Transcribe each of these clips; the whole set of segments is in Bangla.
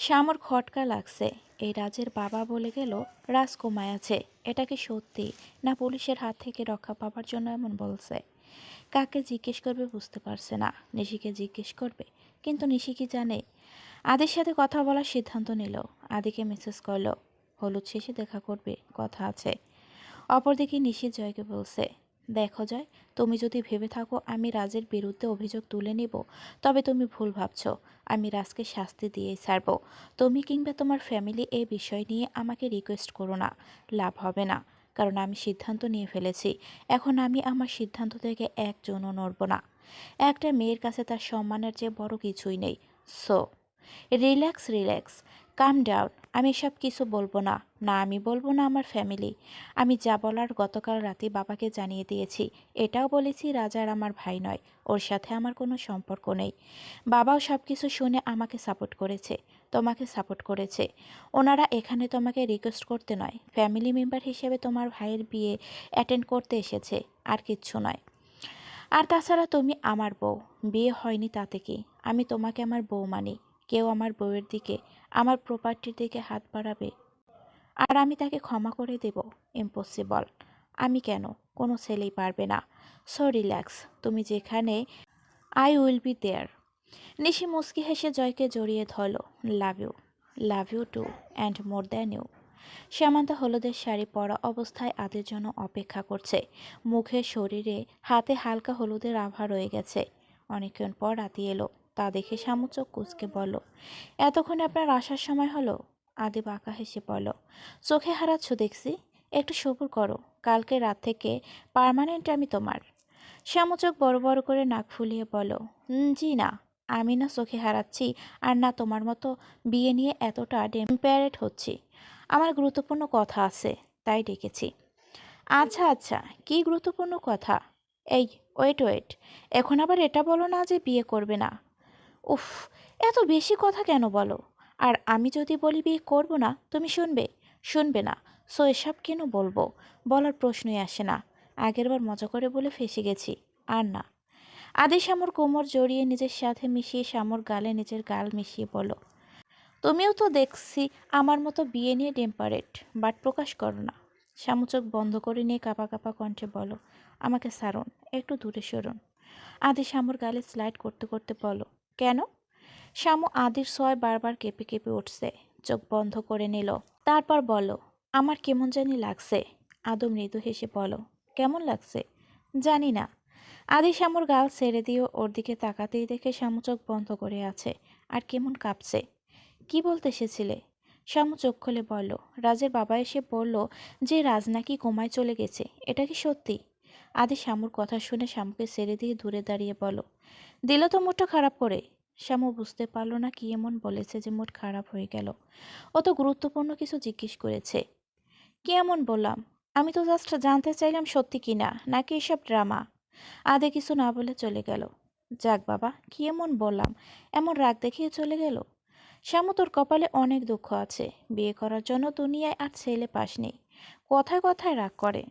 শ্যামর খটকা লাগছে। এই রাজের বাবা বলে গেল রাজকুমার আছে। এটা কি সত্যি, না পুলিশের হাত থেকে রক্ষা পাবার জন্য এমন বলছে? কাকে জিজ্ঞেস করবে বুঝতে পারছে না। নিশিকে জিজ্ঞেস করবে, কিন্তু নিশি কি জানে? আদির সাথে কথা বলার সিদ্ধান্ত নিল। আদিকে মেসেজ করলো, হলুদ শেষে দেখা করবে, কথা আছে। অপরদিকে নিশি জয়কে বলছে, দেখো জয়, তুমি যদি ভেবে থাকো আমি রাজের বিরুদ্ধে অভিযোগ তুলে নিব, তবে তুমি ভুল ভাবছো। আমি রাজকে শাস্তি দিয়েই ছাড়ব। তুমি কিংবা তোমার ফ্যামিলি এই বিষয় নিয়ে আমাকে রিকোয়েস্ট করো না, লাভ হবে না। কারণ আমি সিদ্ধান্ত নিয়ে ফেলেছি। এখন আমি আমার সিদ্ধান্ত থেকে একজনও নড়ব না। একটা মেয়ের কাছে তার সম্মানের চেয়ে বড় কিছুই নেই। সো রিল্যাক্স রিল্যাক্স, কাম ডাউন। আমি এসব কিছু বলবো না। না আমি বলবো, না আমার ফ্যামিলি। আমি যা বলার গতকাল রাতে বাবাকে জানিয়ে দিয়েছি। এটাও বলেছি রাজার আমার ভাই নয়, ওর সাথে আমার কোনো সম্পর্ক নেই। বাবাও সব কিছু শুনে আমাকে সাপোর্ট করেছে, তোমাকে সাপোর্ট করেছে। ওনারা এখানে তোমাকে রিকোয়েস্ট করতে নয়, ফ্যামিলি মেম্বার হিসেবে তোমার ভাইয়ের বিয়ে অ্যাটেন্ড করতে এসেছে, আর কিচ্ছু নয়। আর তাছাড়া তুমি আমার বউ, বিয়ে হয়নি তাতে কি? আমি তোমাকে আমার বউ মানি। কেউ আমার বউয়ের দিকে, আমার প্রপার্টির দিকে হাত বাড়াবে আর আমি তাকে ক্ষমা করে দেব? ইম্পসিবল। আমি কেন, কোনো ছেলেই পারবে না। সো রিল্যাক্স, তুমি যেখানে, I will be there. Nishi মুচকি হেসে জয়কে জড়িয়ে ধরল। Love you too, and more than you. Shyamanta হলুদের শাড়ি পরা অবস্থায় আদের জন্য অপেক্ষা করছে। মুখে শরীরে হাতে হালকা হলুদের আভা রয়ে গেছে। অনেকক্ষণ পর আদি এলো। তা দেখে শামু চোখ কুঁচকে বলল, এতক্ষণে আপনার আসার সময় হলো? আদি বাঁকা হেসে বলল, চোখে হারাচ্ছ দেখছি, একটু সবুর করো। কালকে রাত থেকে পার্মানেন্ট আমি তোমার। শ্যামু চোখ বড় বড় করে নাক ফুলিয়ে বলল, জি না, আমি না চোখে হারাচ্ছি, আর না তোমার মতো বিয়ে নিয়ে এতটা ডেম্পারেট হচ্ছি। আমার গুরুত্বপূর্ণ কথা আছে, তাই ডেকেছি। আচ্ছা আচ্ছা, কী গুরুত্বপূর্ণ কথা? এই, ওয়েট ওয়েট, এখন আবার এটা বলো না যে বিয়ে করবে না। উফ, এত বেশি কথা কেন বলো? আর আমি যদি বলি বিয়ে করব না, তুমি শুনবে? শুনবে না। সো এসব কেন বলবো? বলার প্রশ্নই আসে না। আগেরবার মজা করে বলে ফেঁসে গেছি। আর না। আদি শামুর কোমর জড়িয়ে নিজের সাথে মিশিয়ে শামুর গালে নিজের গাল মিশিয়ে বলো, তুমিও তো দেখছি আমার মতো বিয়ে নিয়ে টেম্পারেট, বাট প্রকাশ করো না। শামু চোখ বন্ধ করে নিয়ে কাঁপা কাঁপা কণ্ঠে বলো, আমাকে ছাড়ুন, একটু দূরে সরুন। আদি শামুর গালে স্লাইড করতে করতে বলো, কেন? শামু আদির সয় বারবার কেঁপে কেঁপে উঠছে। চোখ বন্ধ করে নিল। তারপর বলো, আমার কেমন জানি লাগছে। আদম মৃদু হেসে বলো, কেমন লাগছে? জানি না। আদি শামুর গাল ছেড়ে দিয়ে ওর দিকে তাকাতেই দেখে শামু চোখ বন্ধ করে আছে, আর কেমন কাঁপছে। কি বলতে এসেছিলে? শামু চোখ খুলে বলল, রাজের বাবা এসে বলল যে রাজ নাকি কোমায় চলে গেছে। এটা কি সত্যি? আদি শামুর কথা শুনে শামুকে ছেড়ে দিয়ে দূরে দাঁড়িয়ে বলো, দিল তো মুডটা খারাপ করে। শ্যামু বুঝতে পারল না কি এমন বলেছে যে মুড খারাপ হয়ে গেল। ও তো গুরুত্বপূর্ণ কিছু জিজ্ঞেস করেছে। কি এমন বললাম? আমি তো জাস্ট জানতে চাইলাম সত্যি কিনা, নাকি এসব ড্রামা। আদে কিছু না বলে চলে গেল। যাক বাবা, কি এমন বললাম, এমন রাগ দেখিয়ে চলে গেল। শ্যামু, তোর কপালে অনেক দুঃখ আছে। বিয়ে করার জন্য দুনিয়ায় আর ছেলে পাসনি। কথায় কথায় রাগ করে।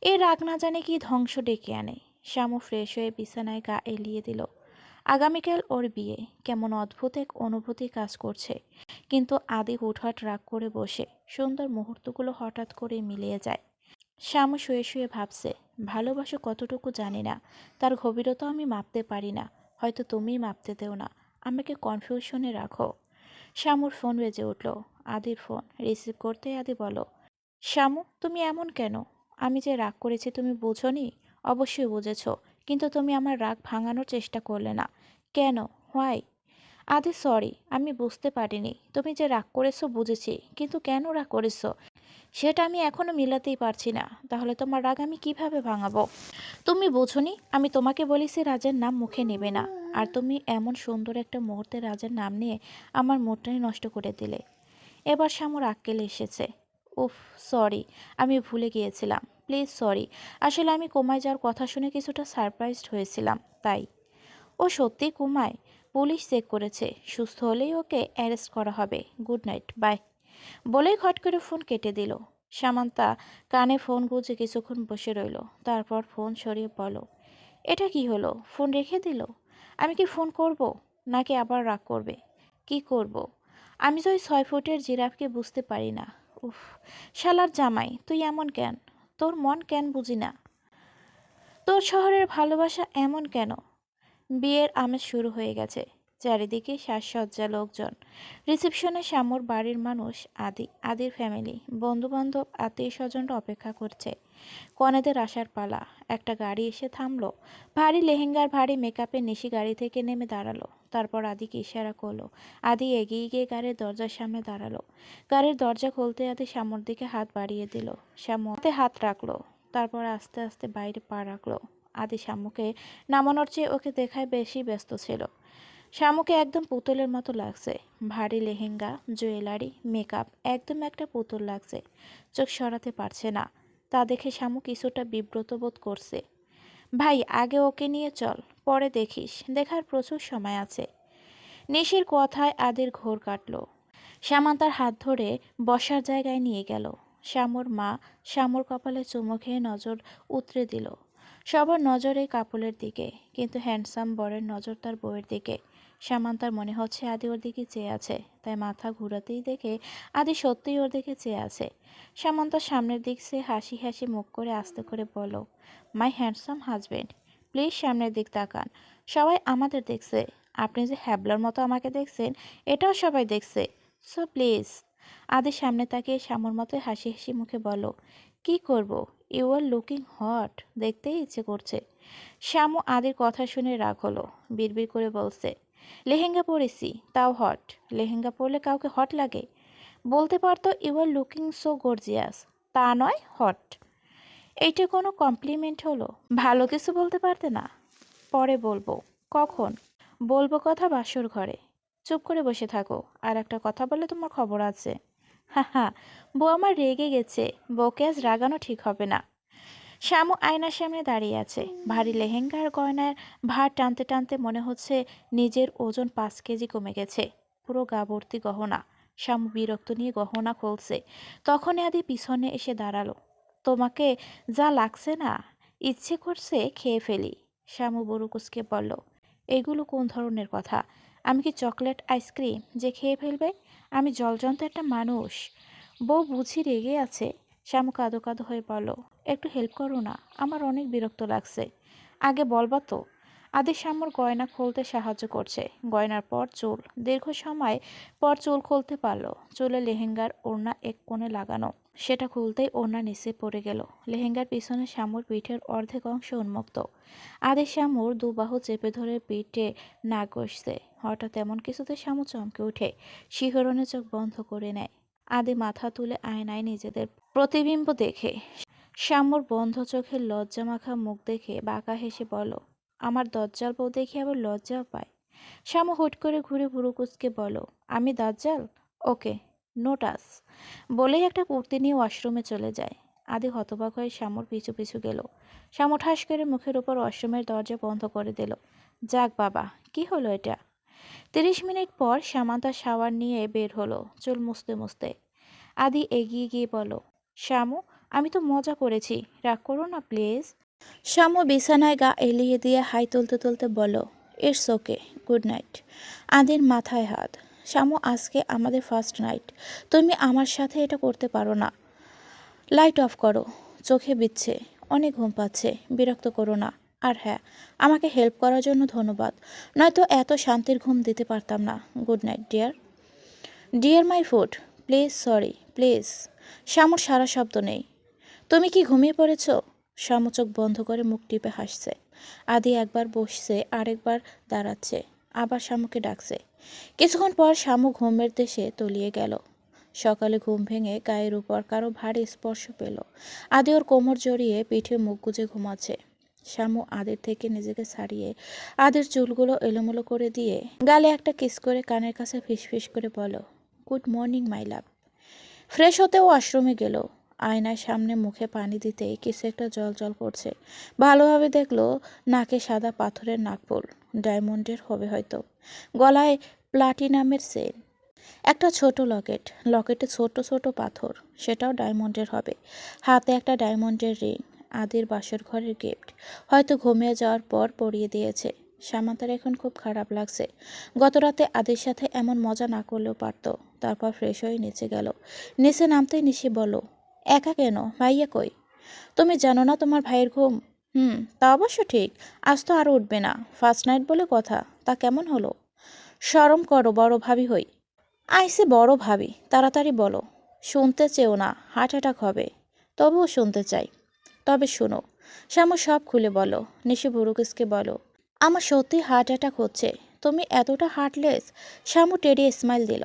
এই রাগ না জানে কি ধ্বংস ডেকে আনে। শ্যামু ফ্রেশ হয়ে বিছানায় গা এলিয়ে দিল। আগামীকাল ওর বিয়ে। কেমন অদ্ভুত এক অনুভূতি কাজ করছে। কিন্তু আদি হুটহাট রাগ করে বসে সুন্দর মুহূর্তগুলো হঠাৎ করে মিলিয়ে যায়। শ্যামু শুয়ে শুয়ে ভাবছে, ভালোবাসো কতটুকু জানি না, তার গভীরতা আমি মাপতে পারি না। হয়তো তুমিই মাপতে দেও না, আমাকে কনফিউশনে রাখো। শ্যামুর ফোন বেজে উঠল। আদির ফোন রিসিভ করতে আদি বলো, শ্যামু তুমি এমন কেন? আমি যে রাগ করেছি তুমি বোঝোনি? অবশ্যই বুঝেছ, কিন্তু তুমি আমার রাগ ভাঙানোর চেষ্টা করলে না। কেন? হোয়াই? আদি সরি, আমি বুঝতে পারিনি। তুমি যে রাগ করেছো বুঝেছি, কিন্তু কেন রাগ করেছো সেটা আমি এখনো মিলাতেই পারছি না। তাহলে তোমার রাগ আমি কিভাবে ভাঙাবো? তুমি বোঝোনি, আমি তোমাকে বলেছি রাজের নাম মুখে নেবে না, আর তুমি এমন সুন্দর একটা মুহূর্তে রাজের নাম নিয়ে আমার মুডটাই নষ্ট করে দিলে। এবার শামুর আক্কেল এসেছে। উফ, সরি, আমি ভুলে গিয়েছিলাম। Please sorry. আসলে আমি কোমায় যাওয়ার কথা শুনে কিছুটা সারপ্রাইজড হয়েছিলাম, তাই। ও সত্যি কোমায়? পুলিশ চেক করেছে, সুস্থ হলেই ওকে অ্যারেস্ট করা হবে। Good night, bye. বলেই খট করে ফোন কেটে দিল। সামান্তা কানে ফোন গুঁজে কিছুক্ষণ বসে রইল। তারপর ফোন সরিয়ে বলল, এটা কি হলো? ফোন রেখে দিল। আমি কি ফোন করব, নাকি আবার রাগ করবে? কি করব? আমি তো ওই 6 ফুটের জিরাফকে বুঝতে পারি না। উফ, শালার জামাই তুই এমন কেন? তোর মন কেন বুঝি না? তোর শহরের ভালোবাসা এমন কেন? বিয়ের আমেজ শুরু হয়ে গেছে। চারিদিকে সাজসজ্জা, লোকজন। রিসেপশনে শ্যামুর বাড়ির মানুষ, আদির ফ্যামিলি, বন্ধু-বান্ধব, আত্মীয়-স্বজনরা অপেক্ষা করছে। কনেদের আসার পালা। একটা গাড়ি এসে থামলো। ভারী লেহেঙ্গার ভারী মেকআপে নিশি গাড়ি থেকে নেমে দাঁড়ালো। তারপর আদিকে ইশারা করলো। আদি এগিয়ে গিয়ে গাড়ির দরজার সামনে দাঁড়ালো। গাড়ির দরজা খুলতে আদি শ্যামুর দিকে হাত বাড়িয়ে দিল। শ্যামু হাতে হাত রাখলো। তারপর আস্তে আস্তে বাইরে পা রাখলো। আদি শ্যামুকে নামানোর চেয়ে ওকে দেখায় বেশি ব্যস্ত ছিল। শ্যামুকে একদম পুতুলের মতো লাগছে। ভারী লেহেঙ্গা, জুয়েলারি, মেকআপ, একদম একটা পুতুল লাগছে। চোখ সরাতে পারছে না। তা দেখে শ্যামু কিছুটা বিব্রত বোধ করছে। ভাই, আগে ওকে নিয়ে চল, পরে দেখিস, দেখার প্রচুর সময় আছে। নিশির কথায় আদির ঘোর কাটল। শ্যামা তার হাত ধরে বসার জায়গায় নিয়ে গেল। শ্যামুর মা শ্যামুর কপালে চুমু খেয়ে নজর উতরে দিল। সবার নজর এই কাপলের দিকে, কিন্তু হ্যান্ডসাম বরের নজর তার বউয়ের দিকে। সামান্তার মনে হচ্ছে আদি ওর দিকে চেয়ে আছে, তাই মাথা ঘুরাতেই দেখে আদি সত্যিই ওর দিকে চেয়ে আছে। সামান্তার সামনের দিক সে হাসি হাসি মুখ করে আস্তে করে বলল, মাই হ্যান্ডসাম হাজবেন্ড, প্লিজ সামনের দিক তাকান। সবাই আমাদের দেখছে। আপনি যে হ্যাবলার মতো আমাকে দেখছেন, এটাও সবাই দেখছে। So please. আদি সামনে তাকিয়ে শ্যামুর মতো হাসি হাসি মুখে বলল, কি করব, ইউ আর লুকিং হট, দেখতেই ইচ্ছে করছে। শ্যামু আদির কথা শুনে রাগ হলো। বিড়বিড় করে বলছে, লেহেঙ্গা পরেছি, তাও হট। লেহেঙ্গা পরলে কাউকে হট লাগে? বলতে পারতো you are looking so gorgeous, তা নয় হট। এইটা কোনো কমপ্লিমেন্ট হলো? ভালো কিছু বলতে পারতে না? পরে বলবো। কখন বলবো? কথা বাসর ঘরে। চুপ করে বসে থাকো, আর একটা কথা বলে তোমার খবর আছে। হা হা, বউ আমার রেগে গেছে। বউকে আজ রাগানো ঠিক হবে না। শ্যামু আয়নার সামনে দাঁড়িয়ে আছে। ভারী লেহেঙ্গা আর গয়নার ভার টানতে টানতে মনে হচ্ছে নিজের ওজন 5 কেজি কমে গেছে। পুরো গা ভর্তি গহনা। শ্যামু বিরক্ত নিয়ে গহনা খুলছে। তখনই আদি পিছনে এসে দাঁড়ালো। তোমাকে যা লাগছে না, ইচ্ছে করছে খেয়ে ফেলি। শ্যামু বুড়ো কুঁচকে বলল, এগুলো কোন ধরনের কথা? আমি কি চকলেট আইসক্রিম যে খেয়ে ফেলবে? আমি জলজন্ত একটা মানুষ। বউ বুঝি রেগে আছে? শ্যামু কাঁদো কাঁদো হয়ে বলল, একটু হেল্প করো না, আমার অনেক বিরক্ত লাগছে। আগে বলবা তো। আদি শ্যামুর গয়না খুলতে সাহায্য করছে। গয়নার পর চুল, দীর্ঘ সময় পর চুল খুলতে পারলো। চুলে লেহেঙ্গার ওড়না এক কোণে লাগানো, সেটা খুলতেই ওড়না নিচে পড়ে গেল। লেহেঙ্গার পিছনে শ্যামুর পিঠের অর্ধেক অংশ উন্মুক্ত। আদি শ্যামুর দুবাহু চেপে ধরে পিঠে নাক ঘষছে। হঠাৎ এমন কিছুতে শ্যামু চমকে উঠে, শিহরণে চোখ বন্ধ করে নেয়। আদি মাথা তুলে আয়নায় নিজেদের প্রতিবিম্ব দেখে। শ্যামুর বন্ধ চোখের লজ্জা মাখা মুখ দেখে বাঁকা হেসে বলল, আমার দজ্জাল বউ দেখে আবার লজ্জাও পায়। শ্যামু হুট করে ঘুরে ভুরু কুঁচকে বলল, আমি দাজ্জাল? ওকে, নো টাচ। বলেই একটা কুর্তি নিয়ে ওয়াশরুমে চলে যায়। আদি হতবাক হয়ে শ্যামুর পিছু পিছু গেল। শ্যামু ঠাস করে মুখের উপর ওয়াশরুমের দরজা বন্ধ করে দিল। যাক বাবা, কি হলো এটা? 30 মিনিট পর সামান্তা শাওয়ার নিয়ে বের হলো, চুল মুছতে মুছতে। আদি এগিয়ে গিয়ে বলল, শ্যামু, আমি তো মজা করেছি, রাগ করো না প্লিজ। শ্যামু বিছানায় গা এলিয়ে দিয়ে হাই তুলতে তুলতে বলল, ইটস ওকে, গুড নাইট। আদির মাথায় হাত। শ্যামু, আজকে আমাদের ফার্স্ট নাইট, তুমি আমার সাথে এটা করতে পারো না। লাইট অফ করো, চোখে বিচ্ছে, অনেক ঘুম পাচ্ছে, বিরক্ত করো না। আর হ্যাঁ, আমাকে হেল্প করার জন্য ধন্যবাদ, নয়তো এত শান্তির ঘুম দিতে পারতাম না। Good night dear. Dear my food, please, sorry, please. শ্যামুর সারা শব্দ নেই। তুমি কি ঘুমিয়ে পড়েছ? শ্যামু চোখ বন্ধ করে মুখ টিপে হাসছে। আদি একবার বসছে, আরেকবার দাঁড়াচ্ছে, আবার শ্যামুকে ডাকছে। কিছুক্ষণ পর শ্যামু ঘুমের দেশে তলিয়ে গেল। সকালে ঘুম ভেঙে গায়ের উপর কারো ভারী স্পর্শ পেল। আদি ওর কোমর জড়িয়ে পিঠে মুখ গুজে ঘুমাচ্ছে। শ্যামু আদির থেকে নিজেকে ছাড়িয়ে আদির চুলগুলো এলোমেলো করে দিয়ে গালে একটা কিস করে কানের কাছে ফিসফিস করে বলো, good morning my love. Fresh হতেও ওয়াশরুমে গেল। আয়নার সামনে মুখে পানি দিতেই কিছু একটা জল জল করছে। ভালোভাবে দেখলো নাকে সাদা পাথরের নাকফুল, ডায়মন্ডের হবে হয়তো। গলায় প্লাটিনামের চেন, একটা ছোট লকেট, লকেটে ছোট ছোট পাথর, সেটাও ডায়মন্ডের হবে। হাতে একটা ডায়মন্ডের রিং, আদির বাসর ঘরের গিফট, হয়তো ঘুমিয়ে যাওয়ার পর পরিয়ে দিয়েছে। সামান্তার এখন খুব খারাপ লাগছে। গতরাতে আদির সাথে এমন মজা না করলেও পারত। তারপর ফ্রেশ হয়ে নিচে গেল। নিচে নামতেই নিশি বলল, একা কেন? ভাইয়া কই? তুমি জানো না তোমার ভাইয়ের ঘুম? তা অবশ্য ঠিক। আজ তো আর উঠবে না। ফার্স্ট নাইট বলে কথা। তা কেমন হলো? শরম করো, বড় ভাবি হই। আইসে বড় ভাবি, তাড়াতাড়ি বলো। শুনতে চেও না, হার্ট অ্যাটাক হবে। তবুও শুনতে চাই। তবে শোনো। শ্যামু সব খুলে বলো। নিশি ভুরুকিসকে বলো, আমার সত্যি হার্ট অ্যাটাক হচ্ছে। তুমি এতটা হার্টলেস? শ্যামু টেডি স্মাইল দিল।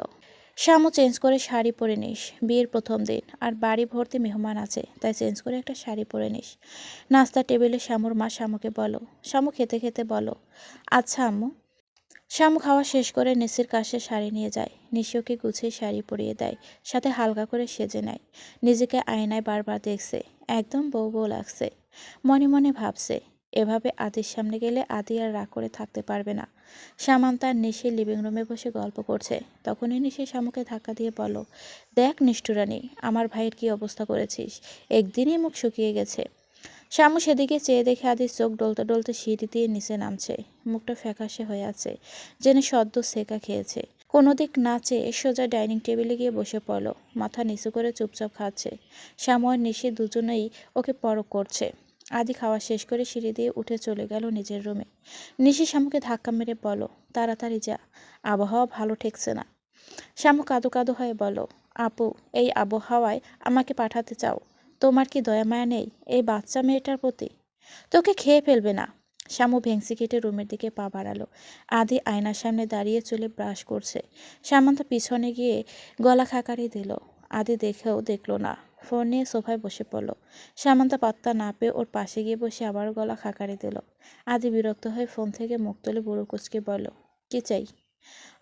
শ্যামু চেঞ্জ করে শাড়ি পরে নিস। বিয়ের প্রথম দিন আর বাড়ি ভর্তি মেহমান আছে, তাই চেঞ্জ করে একটা শাড়ি পরে নিস। নাস্তার টেবিলে শ্যামুর মা শ্যামুকে বলো। শ্যামু খেতে খেতে বলো, আচ্ছা আম্মু। শ্যামু খাওয়া শেষ করে নিসির কাছে শাড়ি নিয়ে যায়। নিশি ওকে গুছিয়ে শাড়ি পরিয়ে দেয়, সাথে হালকা করে সেজে নেয়। নিজেকে আয়নায় বারবার দেখছে, একদম বউ বউ লাগছে। মনে মনে ভাবছে, এভাবে আদির সামনে গেলে আদি আর রাগ করে থাকতে পারবে না। সামান্তা আর নিশি লিভিং রুমে বসে গল্প করছে। তখনই নিশি শ্যামুকে ধাক্কা দিয়ে বলো, দেখ নিষ্ঠুরানী, আমার ভাইয়ের কি অবস্থা করেছিস। একদিনই মুখ শুকিয়ে গেছে। শ্যামু সেদিকে চেয়ে দেখে আদির চোখ ডলতে ডলতে সিঁড়ি দিয়ে নিচে নামছে। মুখটা ফ্যাকাশে হয়ে আছে, যেন সদ্য সেকা খেয়েছে। কোনো দিক না চেয়ে সোজা ডাইনিং টেবিলে গিয়ে বসে পড়ল। মাথা নিচু করে চুপচাপ খাচ্ছে। শ্যামু আর নিশি দুজনেই ওকে পরখ করছে। আদি খাওয়া শেষ করে সিঁড়ি দিয়ে উঠে চলে গেল নিজের রুমে। নিশি শ্যামুকে ধাক্কা মেরে বলো, তাড়াতাড়ি যা, আবহাওয়া ভালো ঠেকছে না। শ্যামু কাঁদো কাঁদো হয়ে বলো, আপু, এই আবহাওয়ায় আমাকে পাঠাতে চাও? তোমার কি দয়া মায়া নেই এই বাচ্চা মেয়েটার প্রতি? তোকে খেয়ে ফেলবে না। শ্যামু ভেংসি কেটে রুমের দিকে পা বাড়ালো। আদি আয়নার সামনে দাঁড়িয়ে চুলে ব্রাশ করছে। সামান্ত পিছনে গিয়ে গলা খাকারি দিল। আদি দেখেও দেখলো না, ফোন নিয়ে সোফায় বসে পড়ল। সামান্তা পাত্তা না পেয়ে ওর পাশে গিয়ে বসে আবার গলা খাকারি দিল। আদি বিরক্ত হয়ে ফোন থেকে মুখ তুলে বুড়ো কুচকে বলল, কি চাই?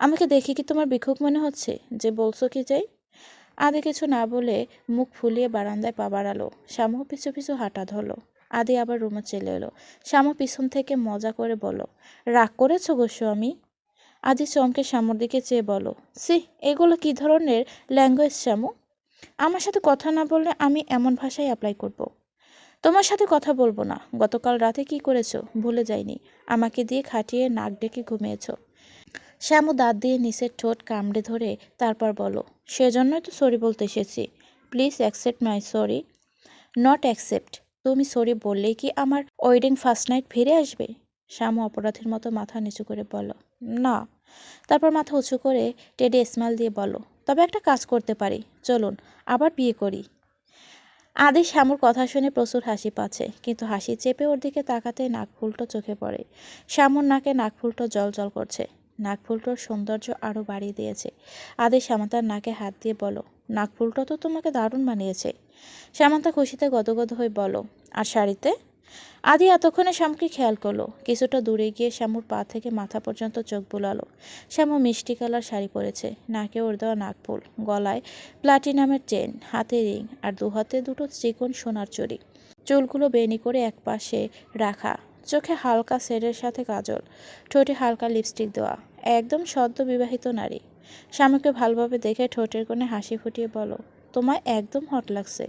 আমাকে দেখে কি তোমার ভিক্ষুক মনে হচ্ছে যে বলছো কি চাই? আদি কিছু না বলে মুখ ফুলিয়ে বারান্দায় পা বাড়ালো। শ্যামু পিছু পিছু হাঁটা ধরলো। আদি আবার রুমে চলে এলো। শ্যামু পিছন থেকে মজা করে বলল, রাগ করেছো গো স্বামী? আদি চমকে শ্যামুর দিকে চেয়ে বলো, সি, এগুলো কি ধরনের ল্যাঙ্গুয়েজ শ্যামু? আমার সাথে কথা না বললে আমি এমন ভাষায় অ্যাপ্লাই করব। তোমার সাথে কথা বলবো না। গতকাল রাতে কি করেছো ভুলে যাইনি। আমাকে দিয়ে খাটিয়ে নাক ডেকে ঘুমিয়েছো। শ্যামু দাঁত দিয়ে নিচের ঠোঁট কামড়ে ধরে তারপর বলো, সেজন্যই তো সরি বলতে এসেছি। Please accept my sorry. Not accept. তুমি সরি বললেই কি আমার ওয়েডিং ফার্স্ট নাইট ফিরে আসবে? শ্যামু অপরাধীর মতো মাথা নিচু করে বলল, না। তারপর মাথা উঁচু করে টেডি স্মাইল দিয়ে বলল, তবে একটা কাজ করতে পারি, চলুন আবার বিয়ে করি। আদি শ্যামুর কথা শুনে প্রচুর হাসি পাচ্ছে, কিন্তু হাসি চেপে ওর দিকে তাকাতে নাকফুলটো চোখে পড়ে। শ্যামুর নাকে নাকফুলটো জল জল করছে। নাকফুলটোর সৌন্দর্য আরও বাড়িয়ে দিয়েছে। আদি সামান্তার নাকে হাত দিয়ে বলো, নাকফুলটো তো তোমাকে দারুণ মানিয়েছে। সামান্তা খুশিতে গদগদ হয়ে বলো, আর শাড়িতে? আদি এতক্ষণে শ্যামুকে খেয়াল করলো। কিছুটা দূরে গিয়ে শ্যামুর পা থেকে মাথা পর্যন্ত চোখ বুলালো। শ্যামু মিষ্টি কালার শাড়ি পরেছে, নাকে ওর দেওয়া নাকফুল, গলায় প্লাটিনামের চেন, হাতে রিং আর দুহাতে দুটো চিকন সোনার চুড়ি। চুলগুলো বেনি করে একপাশে রাখা, চোখে হালকা শেডের সাথে কাজল, ঠোঁটে হালকা লিপস্টিক দেওয়া, একদম সদ্য বিবাহিত নারী। শ্যামুকে ভালোভাবে দেখে ঠোঁটের কোণে হাসি ফুটিয়ে বলো, তোমায় একদম হট লাগছে।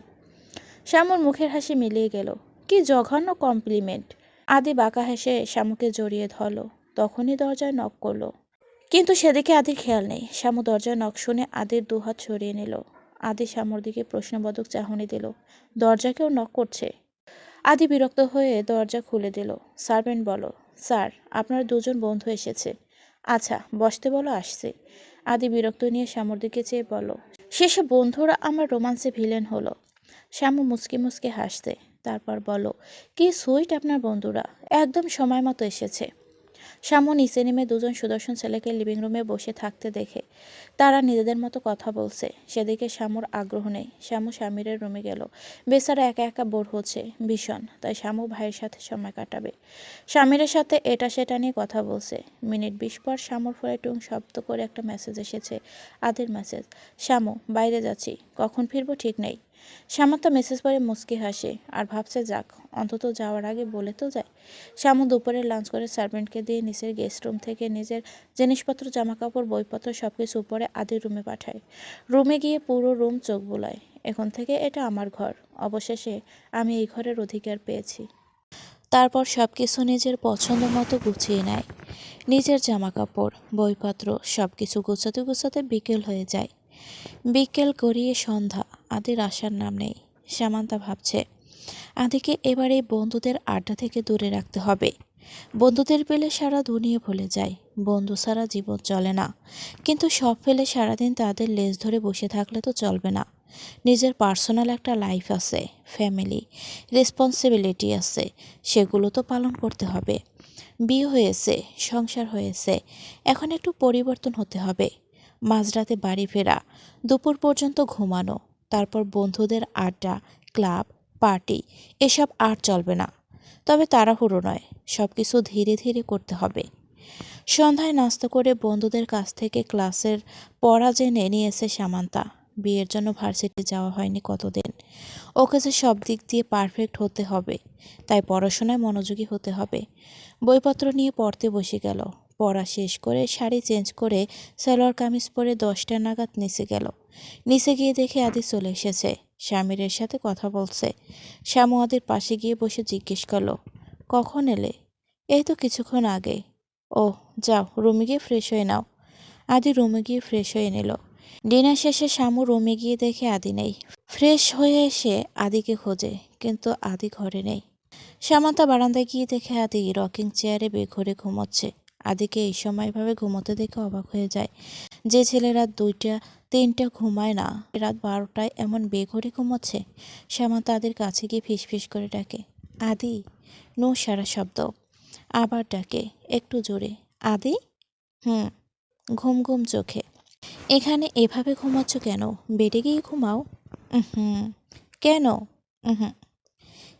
শ্যামুর মুখের হাসি মিলিয়ে গেল। কি জঘন্য কমপ্লিমেন্ট। আদি বাঁকা হেসে শ্যামুকে জড়িয়ে ধরল। তখনই দরজায় নক করলো, কিন্তু সেদিকে আদির খেয়াল নেই। শ্যামু দরজায় নক শুনে আদির দুহাত সরিয়ে নিল। আদি শ্যামুর দিকে প্রশ্নবোধক চাহনি দিল। দরজা কেউ নক করছে? আদি বিরক্ত হয়ে দরজা খুলে দিল। সার্ভেন্ট বলো, স্যার, আপনার দুজন বন্ধু এসেছে। আচ্ছা, বসতে বলো, আসছে। আদি বিরক্ত নিয়ে শ্যামুর দিকে চেয়ে বলো, শেষে বন্ধুরা আমার রোমান্সে ভিলেন হলো। শ্যামু মুচকি মুচকি হাসতে, তারপর বলো, কি সুইট আপনার বন্ধুরা, একদম সময় মতো এসেছে। শ্যামু নিচে নেমে দুজন সুদর্শন ছেলেকে লিভিং রুমে বসে থাকতে দেখে তারা নিজেদের মতো কথা বলছে। সেদিকে শ্যামুর আগ্রহ নেই। শ্যামু স্বামীরের রুমে গেল। বেচারা একা একা বোর হচ্ছে ভীষণ, তাই শ্যামু ভাইয়ের সাথে সময় কাটাবে। স্বামীরের সাথে এটা সেটা নিয়ে কথা বলছে। মিনিট 20 পর শ্যামুর ফোনে টুং শব্দ করে একটা মেসেজ এসেছে। আদির মেসেজ, শ্যামু, বাইরে যাচ্ছি, কখন ফিরবো ঠিক নেই। শ্যামাত্তা মেসেজ পড়ে মুচকি হাসে আর ভাবছে, যাক, অন্তত যাওয়ার আগে বলে তো যায়। শ্যামু দুপুরে লাঞ্চ করে সার্ভেন্টকে দিয়ে নিচের গেস্ট রুম থেকে নিজের জিনিসপত্র, জামাকাপড়, বইপত্র সবকিছু উপরে আদির রুমে পাঠায়। রুমে গিয়ে পুরো রুম চোখ বুলায়। এখন থেকে এটা আমার ঘর। অবশেষে আমি এই ঘরের অধিকার পেয়েছি। তারপর সব কিছু নিজের পছন্দ মতো গুছিয়ে নেয়। নিজের জামাকাপড়, বইপত্র সব কিছু গোছাতে গোছাতে বিকেল হয়ে যায়। বিকেল গড়িয়ে সন্ধ্যা, আদির আসার নাম নেই। সামান্তা ভাবছে, আদিকে এবার এই বন্ধুদের আড্ডা থেকে দূরে রাখতে হবে। বন্ধুদের পেলে সারা দুনিয়া ভুলে যায়। বন্ধু ছাড়া জীবন চলে না। কিন্তু সব ফেলে সারাদিন তাদের লেজ ধরে বসে থাকলে তো চলবে না। নিজের পার্সোনাল একটা লাইফ আছে, ফ্যামিলি, রেসপন্সিবিলিটি আছে, সেগুলো তো পালন করতে হবে। বিয়ে হয়েছে, সংসার হয়েছে, এখন একটু পরিবর্তন হতে হবে। মাঝরাতে বাড়ি ফেরা, দুপুর পর্যন্ত ঘুমানো, তারপর বন্ধুদের আড্ডা, ক্লাব, পার্টি, এসব আর চলবে না। তবে তাড়াহুড়ো নয়, সব কিছু ধীরে ধীরে করতে হবে। সন্ধ্যায় নাস্তা করে বন্ধুদের কাছ থেকে ক্লাসের পড়া জেনে নিয়েছে সামান্তা। বিয়ের জন্য ভার্সিটি যাওয়া হয়নি কতদিন। ওকে যে সব দিক দিয়ে পারফেক্ট হতে হবে, তাই পড়াশোনায় মনোযোগী হতে হবে। বইপত্র নিয়ে পড়তে বসে গেল। পড়া শেষ করে শাড়ি চেঞ্জ করে সালোয়ার কামিজ পরে 10টা নাগাদ নিচে গেল। নিচে গিয়ে দেখে আদি চলে এসেছে, স্বামীরের সাথে কথা বলছে। শ্যামু আদির পাশে গিয়ে বসে জিজ্ঞেস করলো, কখন এলে? এই তো কিছুক্ষণ আগে। ও, যাও রুমে গিয়ে ফ্রেশ হয়ে নাও। আদি রুমে গিয়ে ফ্রেশ হয়ে নিল। ডিনার শেষে শ্যামু রুমে গিয়ে দেখে আদি নেই। ফ্রেশ হয়ে এসে আদিকে খোঁজে, কিন্তু আদি ঘরে নেই। সামান্তা বারান্দায় গিয়ে দেখে আদি রকিং চেয়ারে বেঘরে ঘুমোচ্ছে। আদিকে এই সময় এভাবে ঘুমোতে দেখে অবাক হয়ে যায়। যে ছেলে রাত 2টা 3টা ঘুমায় না, রাত 12টায় এমন বেঘরে ঘুমোচ্ছে। সামান্তা আদির কাছে গিয়ে ফিসফিস করে ডাকে, আদি। নো সারা শব্দ। আবার ডাকে, একটু জোরে, আদি। হুম। ঘুম ঘুম চোখে। এখানে এভাবে ঘুমাচ্ছ কেন? বেডে গিয়ে ঘুমাও। হুম। কেন? হুম।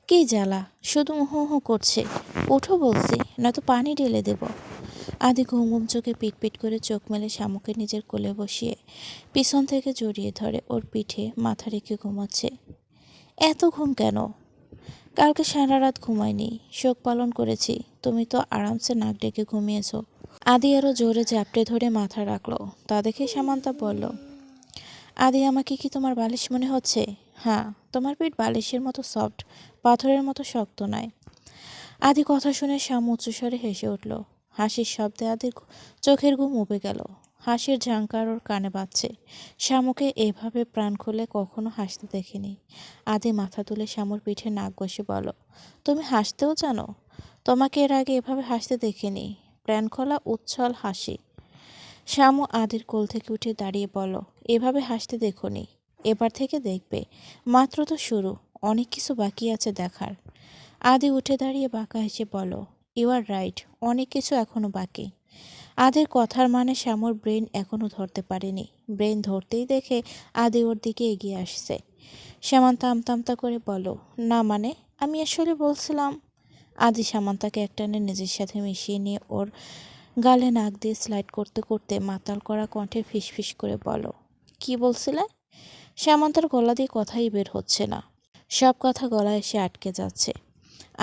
কি জ্বালা, শুধু হু হু করছে। ওঠো বলছি, নয়তো পানি ঢেলে দেব। আদি ঘুম ঘুম চোখে পিটপিট করে চোখ মেলে শামুকে নিজের কোলে বসিয়ে পিছন থেকে জড়িয়ে ধরে ওর পিঠে মাথা রেখে ঘুমাচ্ছে। এত ঘুম কেন? কালকে সারা রাত ঘুমাইনি, শোক পালন করেছি। তুমি তো আরামসে নাক ডেকে ঘুমিয়েছ। আদি আরও জোরে ঝাপটে ধরে মাথা রাখলো। তা দেখে সামান্তা বলল, আদি আমাকে কি তোমার বালিশ মনে হচ্ছে? হ্যাঁ, তোমার পিঠ বালিশের মতো সফট, পাথরের মতো শক্ত নয়। আদি কথা শুনে শ্যাম উচ্চস্বরে হেসে উঠল। হাসির শব্দে আদির চোখের ঘুম উবে গেল। হাসির ঝাঙ্কার ওর কানে বাজছে। শ্যামুকে এভাবে প্রাণ খুলে কখনো হাসতে দেখিনি। আদি মাথা তুলে শ্যামুর পিঠে নাক বসে বলো, তুমি হাসতেও জানো? তোমাকে এর আগে এভাবে হাসতে দেখিনি। প্রাণ খোলা উচ্ছল হাসি। শ্যামু আদির কোল থেকে উঠে দাঁড়িয়ে বলল, এভাবে হাসতে দেখোনি, এবার থেকে দেখবে। মাত্র তো শুরু, অনেক কিছু বাকি আছে দেখার। আদি উঠে দাঁড়িয়ে বাঁকা হেসে বলল, ইউ আর রাইট, অনেক কিছু এখনো বাকি। আদির কথার মানে শ্যামুর ব্রেন এখনো ধরতে পারেনি। ব্রেন ধরতেই দেখে আদি ওর দিকে এগিয়ে আসছে। সামান্তা আমতা আমতা করে বলল, না মানে, আমি আসলে বলছিলাম। আদি সামান্তাকে একটানে নিজের সাথে মিশিয়ে নিয়ে ওর গালে নাক দিয়ে স্লাইড করতে করতে মাতাল করা কণ্ঠে ফিসফিস করে বলো, কি বলছিলে? সামান্তার গলা দিয়ে কথাই বের হচ্ছে না। সব কথা গলায় এসে আটকে যাচ্ছে।